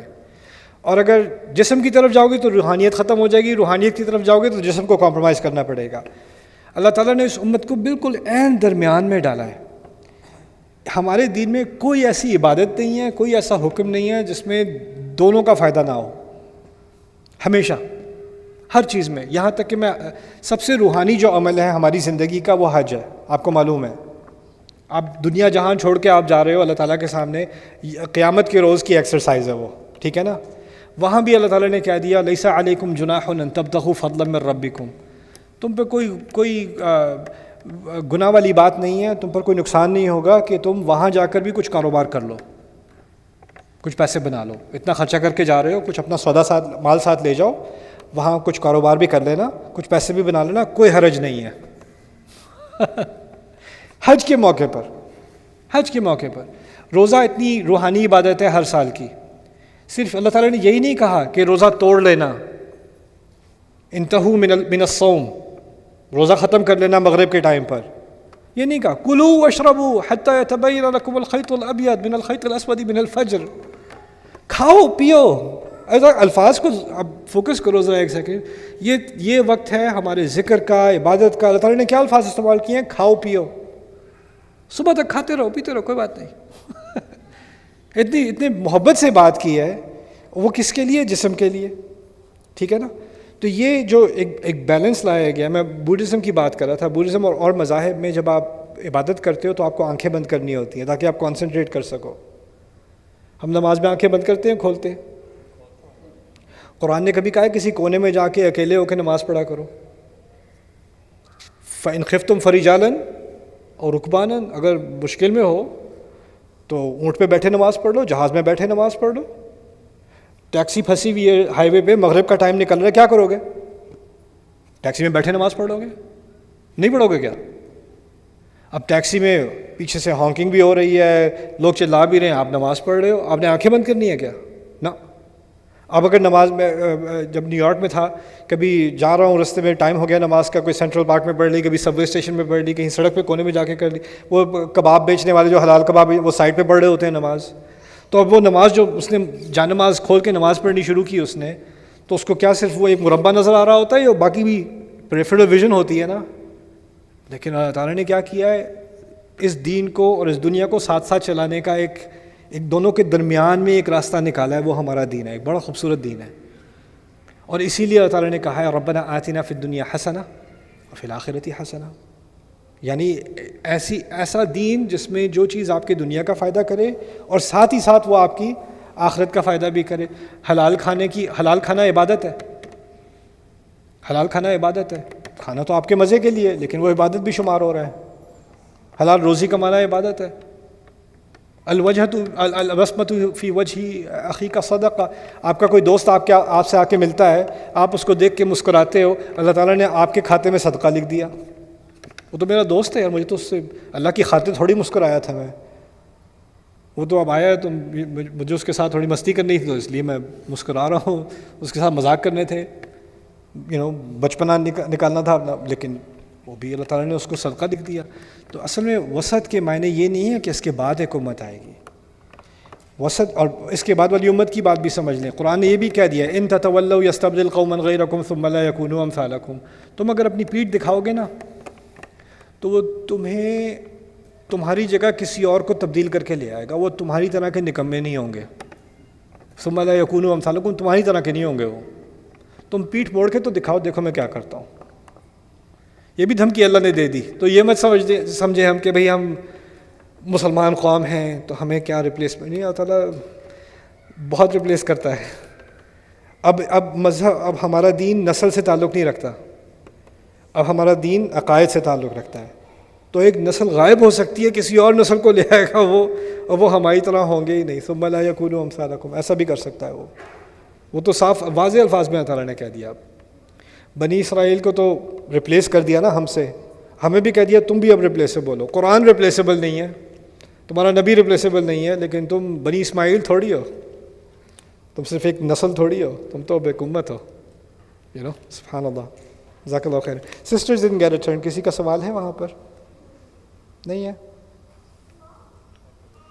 اور اگر جسم کی طرف جاؤ گے تو روحانیت ختم ہو جائے گی, روحانیت کی طرف جاؤ گے تو جسم کو کمپرومائز کرنا پڑے گا. اللہ تعالیٰ نے اس امت کو بالکل عین درمیان میں ڈالا ہے. ہمارے دین میں کوئی ایسی عبادت نہیں ہے, کوئی ایسا حکم نہیں ہے جس میں دونوں کا فائدہ نہ ہو. ہمیشہ ہر چیز میں, یہاں تک کہ میں سب سے روحانی جو عمل ہے ہماری زندگی کا وہ حج ہے. آپ کو معلوم ہے, آپ دنیا جہان چھوڑ کے آپ جا رہے ہو اللہ تعالیٰ کے سامنے, قیامت کے روز کی ایکسرسائز ہے وہ, ٹھیک ہے نا. وہاں بھی اللہ تعالیٰ نے کیا دیا, لیس علیکم جناح ان تبتغوا فضلا من ربکم, تم پہ کوئی گناہ والی بات نہیں ہے, تم پر کوئی نقصان نہیں ہوگا کہ تم وہاں جا کر بھی کچھ کاروبار کر لو, کچھ پیسے بنا لو. اتنا خرچہ کر کے جا رہے ہو, کچھ اپنا سودا مال ساتھ لے جاؤ, وہاں کچھ کاروبار بھی کر لینا, کچھ پیسے بھی بنا لینا, کوئی حرج نہیں ہے. حج کے موقع پر روزہ اتنی روحانی عبادت ہے ہر سال کی. صرف اللہ تعالیٰ نے یہی نہیں کہا کہ روزہ توڑ لینا, انتہو من الصوم, روزہ ختم کر لینا مغرب کے ٹائم پر, یہ نہیں کہا. کلوا واشربوا حتی یتبین لکم الخیط الابیض من الخیط الاسود من الفجر, کھاؤ پیو. الفاظ کو اب فوکس کرو ذرا ایک سیکنڈ. یہ وقت ہے ہمارے ذکر کا, عبادت کا. اللہ تعالیٰ نے کیا الفاظ استعمال کیے ہیں؟ کھاؤ پیو. صبح تک کھاتے رہو پیتے رہو, کوئی بات نہیں. اتنی محبت سے بات کی ہے, وہ کس کے لیے؟ جسم کے لیے, ٹھیک ہے نا. تو یہ جو ایک بیلنس لایا گیا, میں بودھزم کی بات کر رہا تھا. بودھزم اور مذاہب میں جب آپ عبادت کرتے ہو تو آپ کو آنکھیں بند کرنی ہوتی ہیں تاکہ آپ کانسنٹریٹ کر سکو. ہم نماز میں آنکھیں بند کرتے ہیں, کھولتے ہیں؟ قرآن نے کبھی کہا ہے کسی کونے میں جا کے اکیلے ہو کے نماز پڑھا کرو؟ فَإِنْ خِفْتُمْ فَرِجَالًا اور رُكْبَانًا, اگر مشکل میں ہو تو اونٹ پہ بیٹھے نماز پڑھ لو, جہاز میں بیٹھے نماز پڑھ لو. ٹیکسی پھنسی ہوئی ہے ہائی وے پہ, مغرب کا ٹائم نکل رہا ہے, کیا کرو گے؟ ٹیکسی میں بیٹھے نماز پڑھو گے؟ نہیں پڑھو گے کیا؟ اب ٹیکسی میں پیچھے سے ہانکنگ بھی ہو رہی ہے, لوگ چلا بھی رہے ہیں, آپ نماز پڑھ رہے ہو, آپ نے آنکھیں بند کرنی ہے کیا؟ نہ. اب اگر نماز میں, جب نیو یارک میں تھا, کبھی جا رہا ہوں رستے میں ٹائم ہو گیا نماز کا, کوئی سینٹرل پارک میں پڑھ لی, کبھی سب وے اسٹیشن میں پڑھ لی, کہیں سڑک پہ کونے میں جا کے کر لی. وہ کباب بیچنے والے جو حلال کباب, وہ سائڈ پہ پڑھ رہے ہوتے ہیں نماز. تو اب وہ نماز جو اس نے جان نماز کھول کے نماز پڑھنی شروع کی اس نے, تو اس کو کیا صرف وہ ایک مربع نظر آ رہا ہوتا ہے, یا باقی بھی پریفرل ویژن ہوتی ہے نا. لیکن اللہ تعالیٰ نے کیا کیا ہے, اس دین کو اور اس دنیا کو ساتھ ساتھ چلانے کا ایک دونوں کے درمیان میں ایک راستہ نکالا ہے, وہ ہمارا دین ہے. ایک بڑا خوبصورت دین ہے. اور اسی لیے اللہ تعالیٰ نے کہا ہے ربنا آتنا فی الدنیا حسنہ وفی الآخرۃ حسنہ, یعنی ایسا دین جس میں جو چیز آپ کے دنیا کا فائدہ کرے اور ساتھ ہی ساتھ وہ آپ کی آخرت کا فائدہ بھی کرے. حلال کھانا عبادت ہے. حلال کھانا عبادت ہے. کھانا تو آپ کے مزے کے لیے, لیکن وہ عبادت بھی شمار ہو رہا ہے. حلال روزی کمانا عبادت ہے. البسمۃ فی وجہ اخیک صدقہ, آپ کا کوئی دوست آپ سے آ کے ملتا ہے, آپ اس کو دیکھ کے مسکراتے ہو, اللہ تعالیٰ نے آپ کے کھاتے میں صدقہ لکھ دیا. وہ تو میرا دوست ہے یار, مجھے تو اس سے اللہ کی خاطر تھوڑی مسکرایا تھا میں. وہ تو اب آیا ہے تو مجھے اس کے ساتھ تھوڑی مستی کرنی تھی, تو اس لیے میں مسکرا رہا ہوں. اس کے ساتھ مذاق کرنے تھے, بچپنا نکالنا تھا اپنا, لیکن وہ بھی اللہ تعالیٰ نے اس کو صدقہ لکھ دیا. تو اصل میں وسط کے معنی یہ نہیں ہے کہ اس کے بعد ایک امت آئے گی. وسط اور اس کے بعد والی امت کی بات بھی سمجھ لیں. قرآن نے یہ بھی کہہ دیا ان تتولوا یستبدل قوما غیرکم ثم لا یکونوا امثالکم, تم اگر اپنی پیٹھ دکھاؤ گے نا تو وہ تمہیں تمہاری جگہ کسی اور کو تبدیل کر کے لے آئے گا. وہ تمہاری طرح کے نکمے نہیں ہوں گے. ثم لا یکونوا امثالکم, تمہاری طرح کے نہیں ہوں گے وہ. تم پیٹھ موڑ کے تو دکھاؤ, دیکھو میں کیا کرتا ہوں. یہ بھی دھمکی اللہ نے دے دی. تو یہ مت سمجھے ہم کہ بھئی ہم مسلمان قوم ہیں تو ہمیں کیا ریپلیسمنٹ. نہیں, اللہ تعالیٰ بہت ریپلیس کرتا ہے. اب مذہب, اب ہمارا دین نسل سے تعلق نہیں رکھتا, اب ہمارا دین عقائد سے تعلق رکھتا ہے. تو ایک نسل غائب ہو سکتی ہے, کسی اور نسل کو لے آئے گا وہ, اور وہ ہماری طرح ہوں گے ہی نہیں. ثم لا یکونوا امثالکم, ایسا بھی کر سکتا ہے وہ تو صاف واضح الفاظ میں اللہ تعالیٰ نے کہہ دیا. بنی اسرائیل کو تو ریپلیس کر دیا نا ہم سے, ہمیں بھی کہہ دیا تم بھی اب ریپلیسیبل ہو. قرآن ریپلیسیبل نہیں ہے, تمہارا نبی ریپلیسیبل نہیں ہے, لیکن تم بنی اسماعیل تھوڑی ہو, تم صرف ایک نسل تھوڑی ہو, تم تو اب ایک امت ہو. سبحان اللہ, جزاک اللہ خیر. Sisters in get a turn. کسی کا سوال ہے وہاں پر؟ نہیں ہے.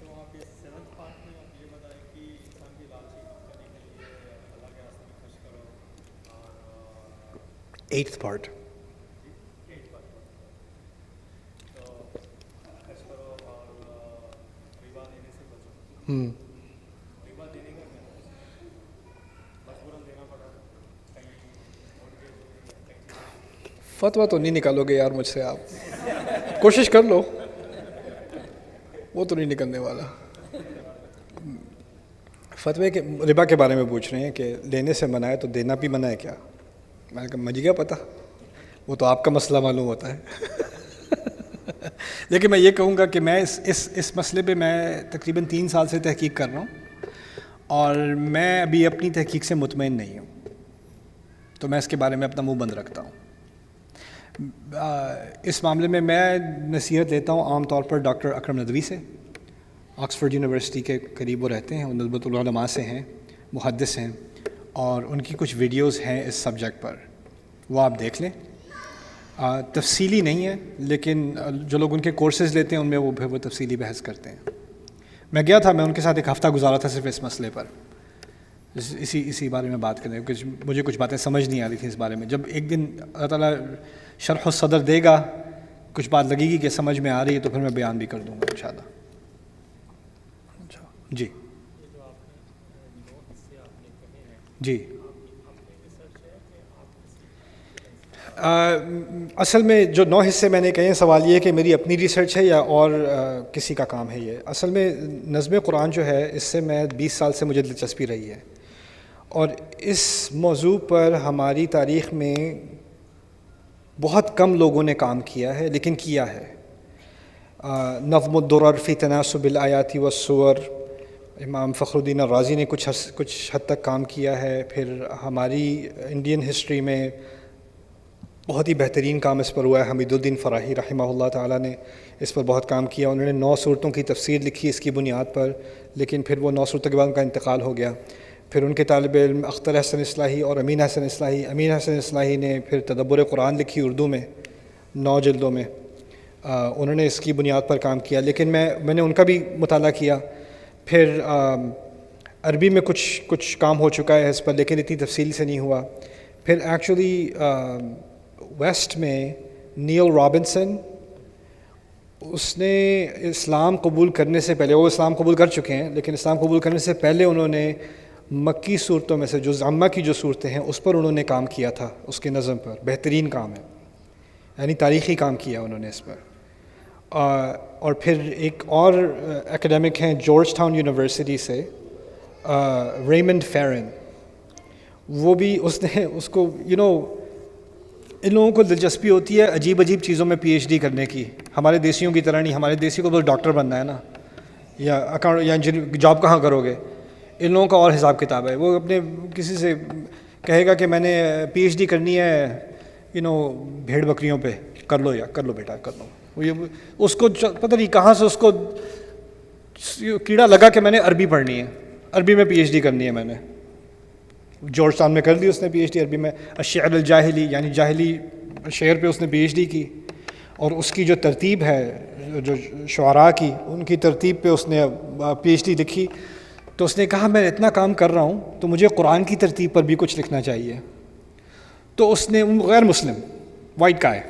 تو آپ یہ 7th پارٹ میں آپ یہ بتائیں کہ انسان کی لالچی کرنے کے لیے اللہ کے راستے میں خرچ کرو اور 8th part. 8 پارٹ تو خرچ کرو اور ربا دینے سے بچو. ربا دینے کا کیا مجبوراً دینا پڑا کہیں mortgage ہو یا کہیں چیز. فتویٰ تو نہیں نکالو گے یار مجھ سے آپ, کوشش کر لو, وہ تو نہیں نکلنے والا. فتوے کے ربا کے بارے میں پوچھ رہے ہیں کہ لینے سے منع ہے تو دینا بھی منع ہے کیا؟ میں نے کہا مجھے کیا پتہ, وہ تو آپ کا مسئلہ معلوم ہوتا ہے. لیکن میں یہ کہوں گا کہ میں اس مسئلے پہ میں تقریباً 3 سال سے تحقیق کر رہا ہوں, اور میں ابھی اپنی تحقیق سے مطمئن نہیں ہوں, تو میں اس کے بارے میں اپنا منہ بند رکھتا ہوں. اس معاملے میں نصیحت لیتا ہوں عام طور پر ڈاکٹر اکرم ندوی سے, آکسفورڈ یونیورسٹی کے قریب وہ رہتے ہیں, وہ ندبۃ العلماء سے ہیں, محدث ہیں, اور ان کی کچھ ویڈیوز ہیں اس سبجیکٹ پر, وہ آپ دیکھ لیں. تفصیلی نہیں ہے, لیکن جو لوگ ان کے کورسز لیتے ہیں ان میں وہ تفصیلی بحث کرتے ہیں. میں گیا تھا, میں ان کے ساتھ ایک ہفتہ گزارا تھا صرف اس مسئلے پر, اسی بارے میں بات کرنے, کچھ مجھے کچھ باتیں سمجھ نہیں آ رہی تھیں اس بارے میں. جب ایک دن اللہ تعالیٰ شرح الصدر دے گا, کچھ بات لگے گی کہ سمجھ میں آ رہی ہے, تو پھر میں بیان بھی کر دوں گا انشاءاللہ. جی یہ جو آپ نے 9 حصے آپ نے کہے ہیں, جی. اپنی ریسرچ ہے کہ آپ اصل میں جو 9 حصے میں نے کہے ہیں, سوال یہ ہے کہ میری اپنی ریسرچ ہے یا اور کسی کا کام ہے یہ. اصل میں نظم قرآن جو ہے, اس سے میں 20 سال سے مجھے دلچسپی رہی ہے, اور اس موضوع پر ہماری تاریخ میں بہت کم لوگوں نے کام کیا ہے, لیکن کیا ہے. نظم الدرر فی تناسب الآیات والسور, امام فخر الدین الرازی نے کچھ حد تک کام کیا ہے. پھر ہماری انڈین ہسٹری میں بہت ہی بہترین کام اس پر ہوا ہے, حمید الدین فراہی رحمہ اللہ تعالیٰ نے اس پر بہت کام کیا. انہوں نے 9 صورتوں کی تفسیر لکھی اس کی بنیاد پر, لیکن پھر وہ 9 صورتوں کے بعد ان کا انتقال ہو گیا. پھر ان کے طالب علم اختر حسن اصلاحی اور امین حسن اصلاحی نے پھر تدبر قرآن لکھی اردو میں 9 جلدوں میں. انہوں نے اس کی بنیاد پر کام کیا, لیکن میں نے ان کا بھی مطالعہ کیا. پھر عربی میں کچھ کام ہو چکا ہے اس پر, لیکن اتنی تفصیل سے نہیں ہوا. پھر ایکچولی ویسٹ میں نیل رابنسن, اس نے اسلام قبول کرنے سے پہلے, وہ اسلام قبول کر چکے ہیں, لیکن اسلام قبول کرنے سے پہلے انہوں نے مکی صورتوں میں سے جو عامہ کی جو صورتیں ہیں اس پر انہوں نے کام کیا تھا, اس کے نظم پر. بہترین کام ہے, یعنی تاریخی کام کیا انہوں نے اس پر. اور پھر ایک اور اکیڈمک ہیں جارج ٹاؤن یونیورسٹی سے, ریمنڈ فیرن, وہ بھی اس کو ان لوگوں کو دلچسپی ہوتی ہے عجیب چیزوں میں PhD کرنے کی. ہمارے دیسیوں کی طرح نہیں, ہمارے دیسی کو بس ڈاکٹر بننا ہے نا, یا اکاؤنٹ یا جاب کہاں کرو گے. ان لوگوں کا اور حساب کتاب ہے. وہ اپنے کسی سے کہے گا کہ میں نے PhD کرنی ہے بھیڑ بکریوں پہ, کر لو بیٹا کر لو. اس کو پتہ نہیں کہاں سے اس کو کیڑا لگا کہ میں نے عربی پڑھنی ہے, عربی میں PhD کرنی ہے. میں نے جارج ٹاؤن میں کر دی اس نے PhD عربی میں. الشعر الجاہلی, یعنی جاہلی شعر پہ اس نے PhD کی, اور اس کی جو ترتیب ہے جو شعراء کی, ان کی ترتیب پہ اس نے PhD لکھی. تو اس نے کہا میں اتنا کام کر رہا ہوں تو مجھے قرآن کی ترتیب پر بھی کچھ لکھنا چاہیے. تو اس نے, غیر مسلم وائٹ کا ہے,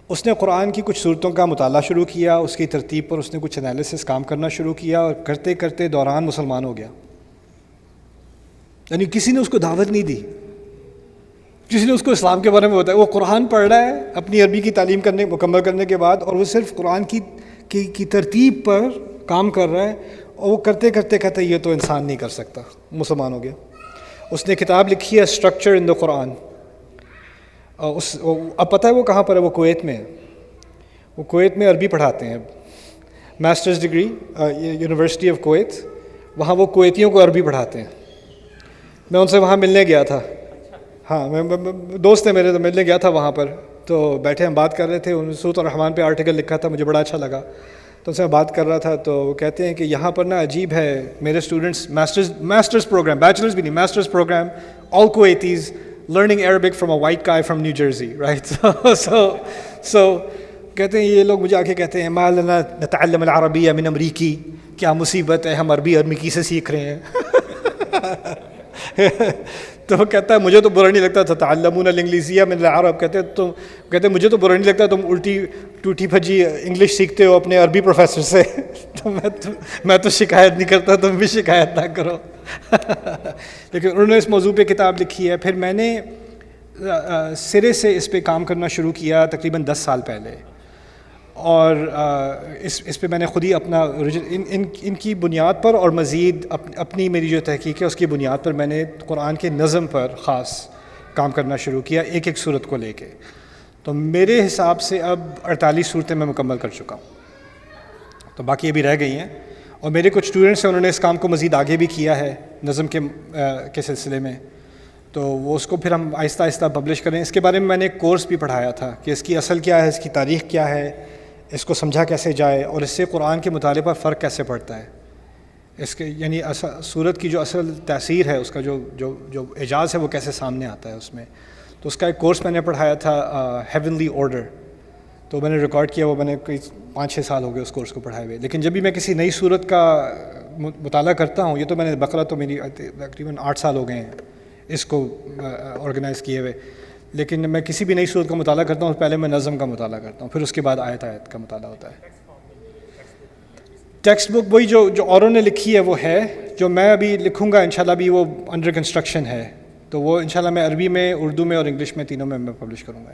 اس نے قرآن کی کچھ صورتوں کا مطالعہ شروع کیا, اس کی ترتیب پر اس نے کچھ انالیسس کام کرنا شروع کیا, اور کرتے کرتے دوران مسلمان ہو گیا. یعنی کسی نے اس کو دعوت نہیں دی, کسی نے اس کو اسلام کے بارے میں بتایا. وہ قرآن پڑھ رہا ہے اپنی عربی کی تعلیم مکمل کرنے کے بعد, اور وہ صرف قرآن کی ترتیب پر کام کر رہا ہے, اور وہ کرتے کرتے کہتا ہے یہ تو انسان نہیں کر سکتا. مسلمان ہو گیا. اس نے کتاب لکھی ہے اسٹرکچر ان دا قرآن. اب پتہ ہے وہ کہاں پر ہے؟ وہ کویت میں ہے. وہ کویت میں عربی پڑھاتے ہیں, masters degree university of Kuwait, وہاں وہ کویتیوں کو عربی پڑھاتے ہیں. میں ان سے وہاں ملنے گیا تھا. ہاں, میں دوست ہے میرے, تو ملنے گیا تھا وہاں پر. تو بیٹھے ہم بات کر رہے تھے, سورۃ الرحمن پہ آرٹیکل لکھا تھا, مجھے بڑا اچھا لگا, تو ان سے میں بات کر رہا تھا. تو وہ کہتے ہیں کہ یہاں پر نا عجیب ہے, میرے اسٹوڈنٹس ماسٹرز پروگرام, بیچلرز بھی نہیں, masters program, all Kuwaitis learning Arabic from a white guy from New Jersey, right? So کہتے ہیں یہ لوگ مجھے آ کے کہتے ہیں ما لنا نتعلم العربیہ من امریکی، کیا مصیبت ہے ہم عربی امریکی سے سیکھ رہے ہیں. تو وہ کہتا ہے مجھے تو برا نہیں لگتا تتعلمون الانگلیزیہ من العرب، کہتے مجھے تو برا نہیں لگتا تم الٹی ٹوٹی پھجی انگلش سیکھتے ہو اپنے عربی پروفیسر سے. تو میں تو شکایت نہیں کرتا، تم بھی شکایت نہ کرو. لیکن انہوں نے اس موضوع پہ کتاب لکھی ہے. پھر میں نے سرے سے اس پہ کام کرنا شروع کیا تقریباً 10 سال پہلے، اور اس پہ میں نے خود ہی اپنا ان کی بنیاد پر اور مزید اپنی میری جو تحقیق ہے اس کی بنیاد پر میں نے قرآن کے نظم پر خاص کام کرنا شروع کیا، ایک ایک صورت کو لے کے. تو میرے حساب سے اب 48 صورتیں میں مکمل کر چکا ہوں، تو باقی ابھی رہ گئی ہیں. اور میرے کچھ اسٹوڈنٹس ہیں، انہوں نے اس کام کو مزید آگے بھی کیا ہے نظم کے سلسلے میں، تو وہ اس کو پھر ہم آہستہ آہستہ پبلش کریں. اس کے بارے میں نے ایک کورس بھی پڑھایا تھا کہ اس کی اصل کیا ہے، اس کی تاریخ کیا ہے، اس کو سمجھا کیسے جائے، اور اس سے قرآن کے مطالعے پر فرق کیسے پڑتا ہے. اس کے یعنی صورت کی جو اصل تاثیر ہے، اس کا جو اعجاز ہے وہ کیسے سامنے آتا ہے اس میں. تو اس کا ایک کورس میں نے پڑھایا تھا ہیونلی آرڈر، تو میں نے ریکارڈ کیا، وہ میں نے کوئی 5-6 سال ہو گئے اس کورس کو پڑھائے ہوئے. لیکن جب بھی میں کسی نئی صورت کا مطالعہ کرتا ہوں، یہ تو میں نے بقرہ تو میری تقریباً 8 سال ہو گئے ہیں اس کو آرگنائز کیے ہوئے، لیکن میں کسی بھی نئی صورت کا مطالعہ کرتا ہوں پہلے میں نظم کا مطالعہ کرتا ہوں، پھر اس کے بعد آیت کا مطالعہ ہوتا ہے. ٹیکسٹ بک وہی جو اوروں نے لکھی ہے وہ ہے، جو میں ابھی لکھوں گا انشاءاللہ بھی وہ انڈر کنسٹرکشن ہے، تو وہ انشاءاللہ میں عربی میں، اردو میں اور انگلش میں تینوں میں پبلش کروں گا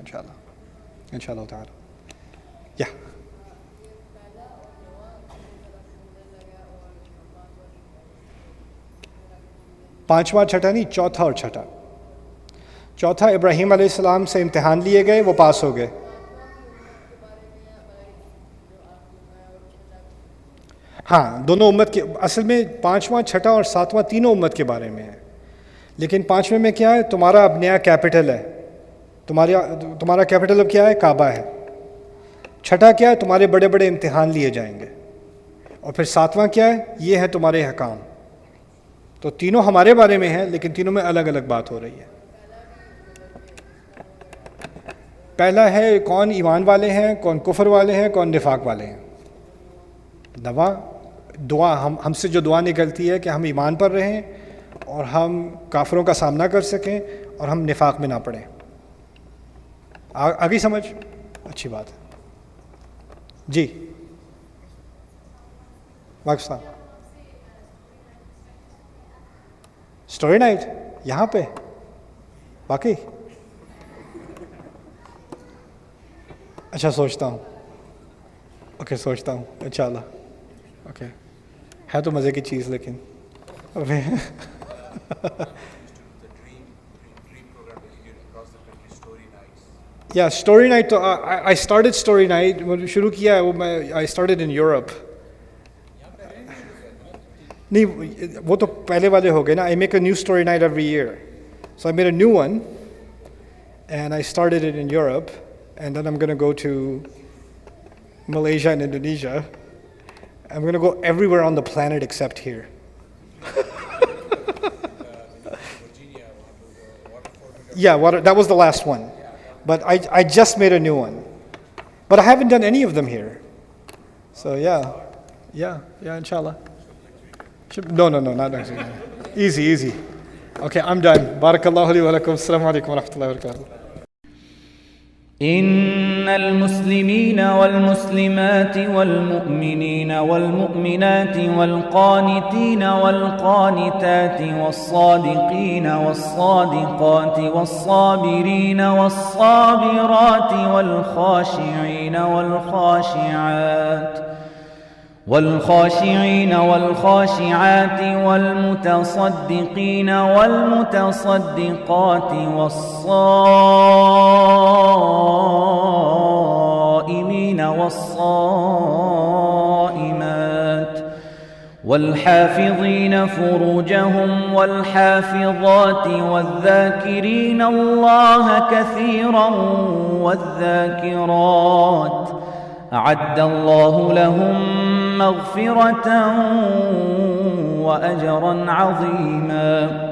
انشاءاللہ تعالی. یا پانچواں چھٹا نہیں، چوتھا اور چھٹا. چوتھا ابراہیم علیہ السلام سے امتحان لیے گئے، وہ پاس ہو گئے. ہاں دونوں امت کے، اصل میں 5واں 6واں اور 7واں تینوں امت کے بارے میں ہے. لیکن 5ویں میں کیا ہے، تمہارا اب نیا کیپٹل ہے، تمہارا کیپٹل اب کیا ہے، کعبہ ہے. 6 کیا ہے، تمہارے بڑے بڑے امتحان لیے جائیں گے. اور پھر 7واں کیا ہے، یہ ہے تمہارے حکام. تو تینوں ہمارے بارے میں ہیں، لیکن تینوں میں الگ الگ بات ہو رہی ہے. پہلا ہے کون ایمان والے ہیں، کون کفر والے ہیں، کون نفاق والے ہیں. دعا ہم سے جو دعا نکلتی ہے کہ ہم ایمان پر رہیں اور ہم کافروں کا سامنا کر سکیں اور ہم نفاق میں نہ پڑیں. آگے سمجھ، اچھی بات ہے. جی پاکستان اسٹوری نائٹ یہاں پہ باقی اچھا سوچتا ہوں، اوکے سوچتا ہوں انشاءاللہ. اوکے ہے تو مزے کی چیز، لیکن یا اسٹوری نائٹ تو آئی اسٹارٹڈ اسٹوری نائٹ شروع کیا ہے وہ میں آئی اسٹارٹڈ ان یورپ. نہیں وہ تو پہلے والے ہو گئے نا. I make a new story night every year, so I made a new one and I started it in Europe and then I am gonna go to Malaysia and Indonesia. I'm going to go everywhere on the planet except here. Yeah, that was the last one. But I just made a new one. But I haven't done any of them here. So yeah, inshallah. No, not next week. Easy. Okay, I'm done. Barakallahu li wa lakum. Assalamu alaikum wa rahmatullahi wa barakatuh. إن المسلمين والمسلمات والمؤمنين والمؤمنات والقانتين والقانتات والصادقين والصادقات والصابرين والصابرات والخاشعين والخاشعات والمتصدقين والمتصدقات والصائمين والصائمات والحافظين فروجهم والحافظات والذاكرين الله كثيرا والذاكرات أعد الله لهم مغفرة وأجرا عظيما.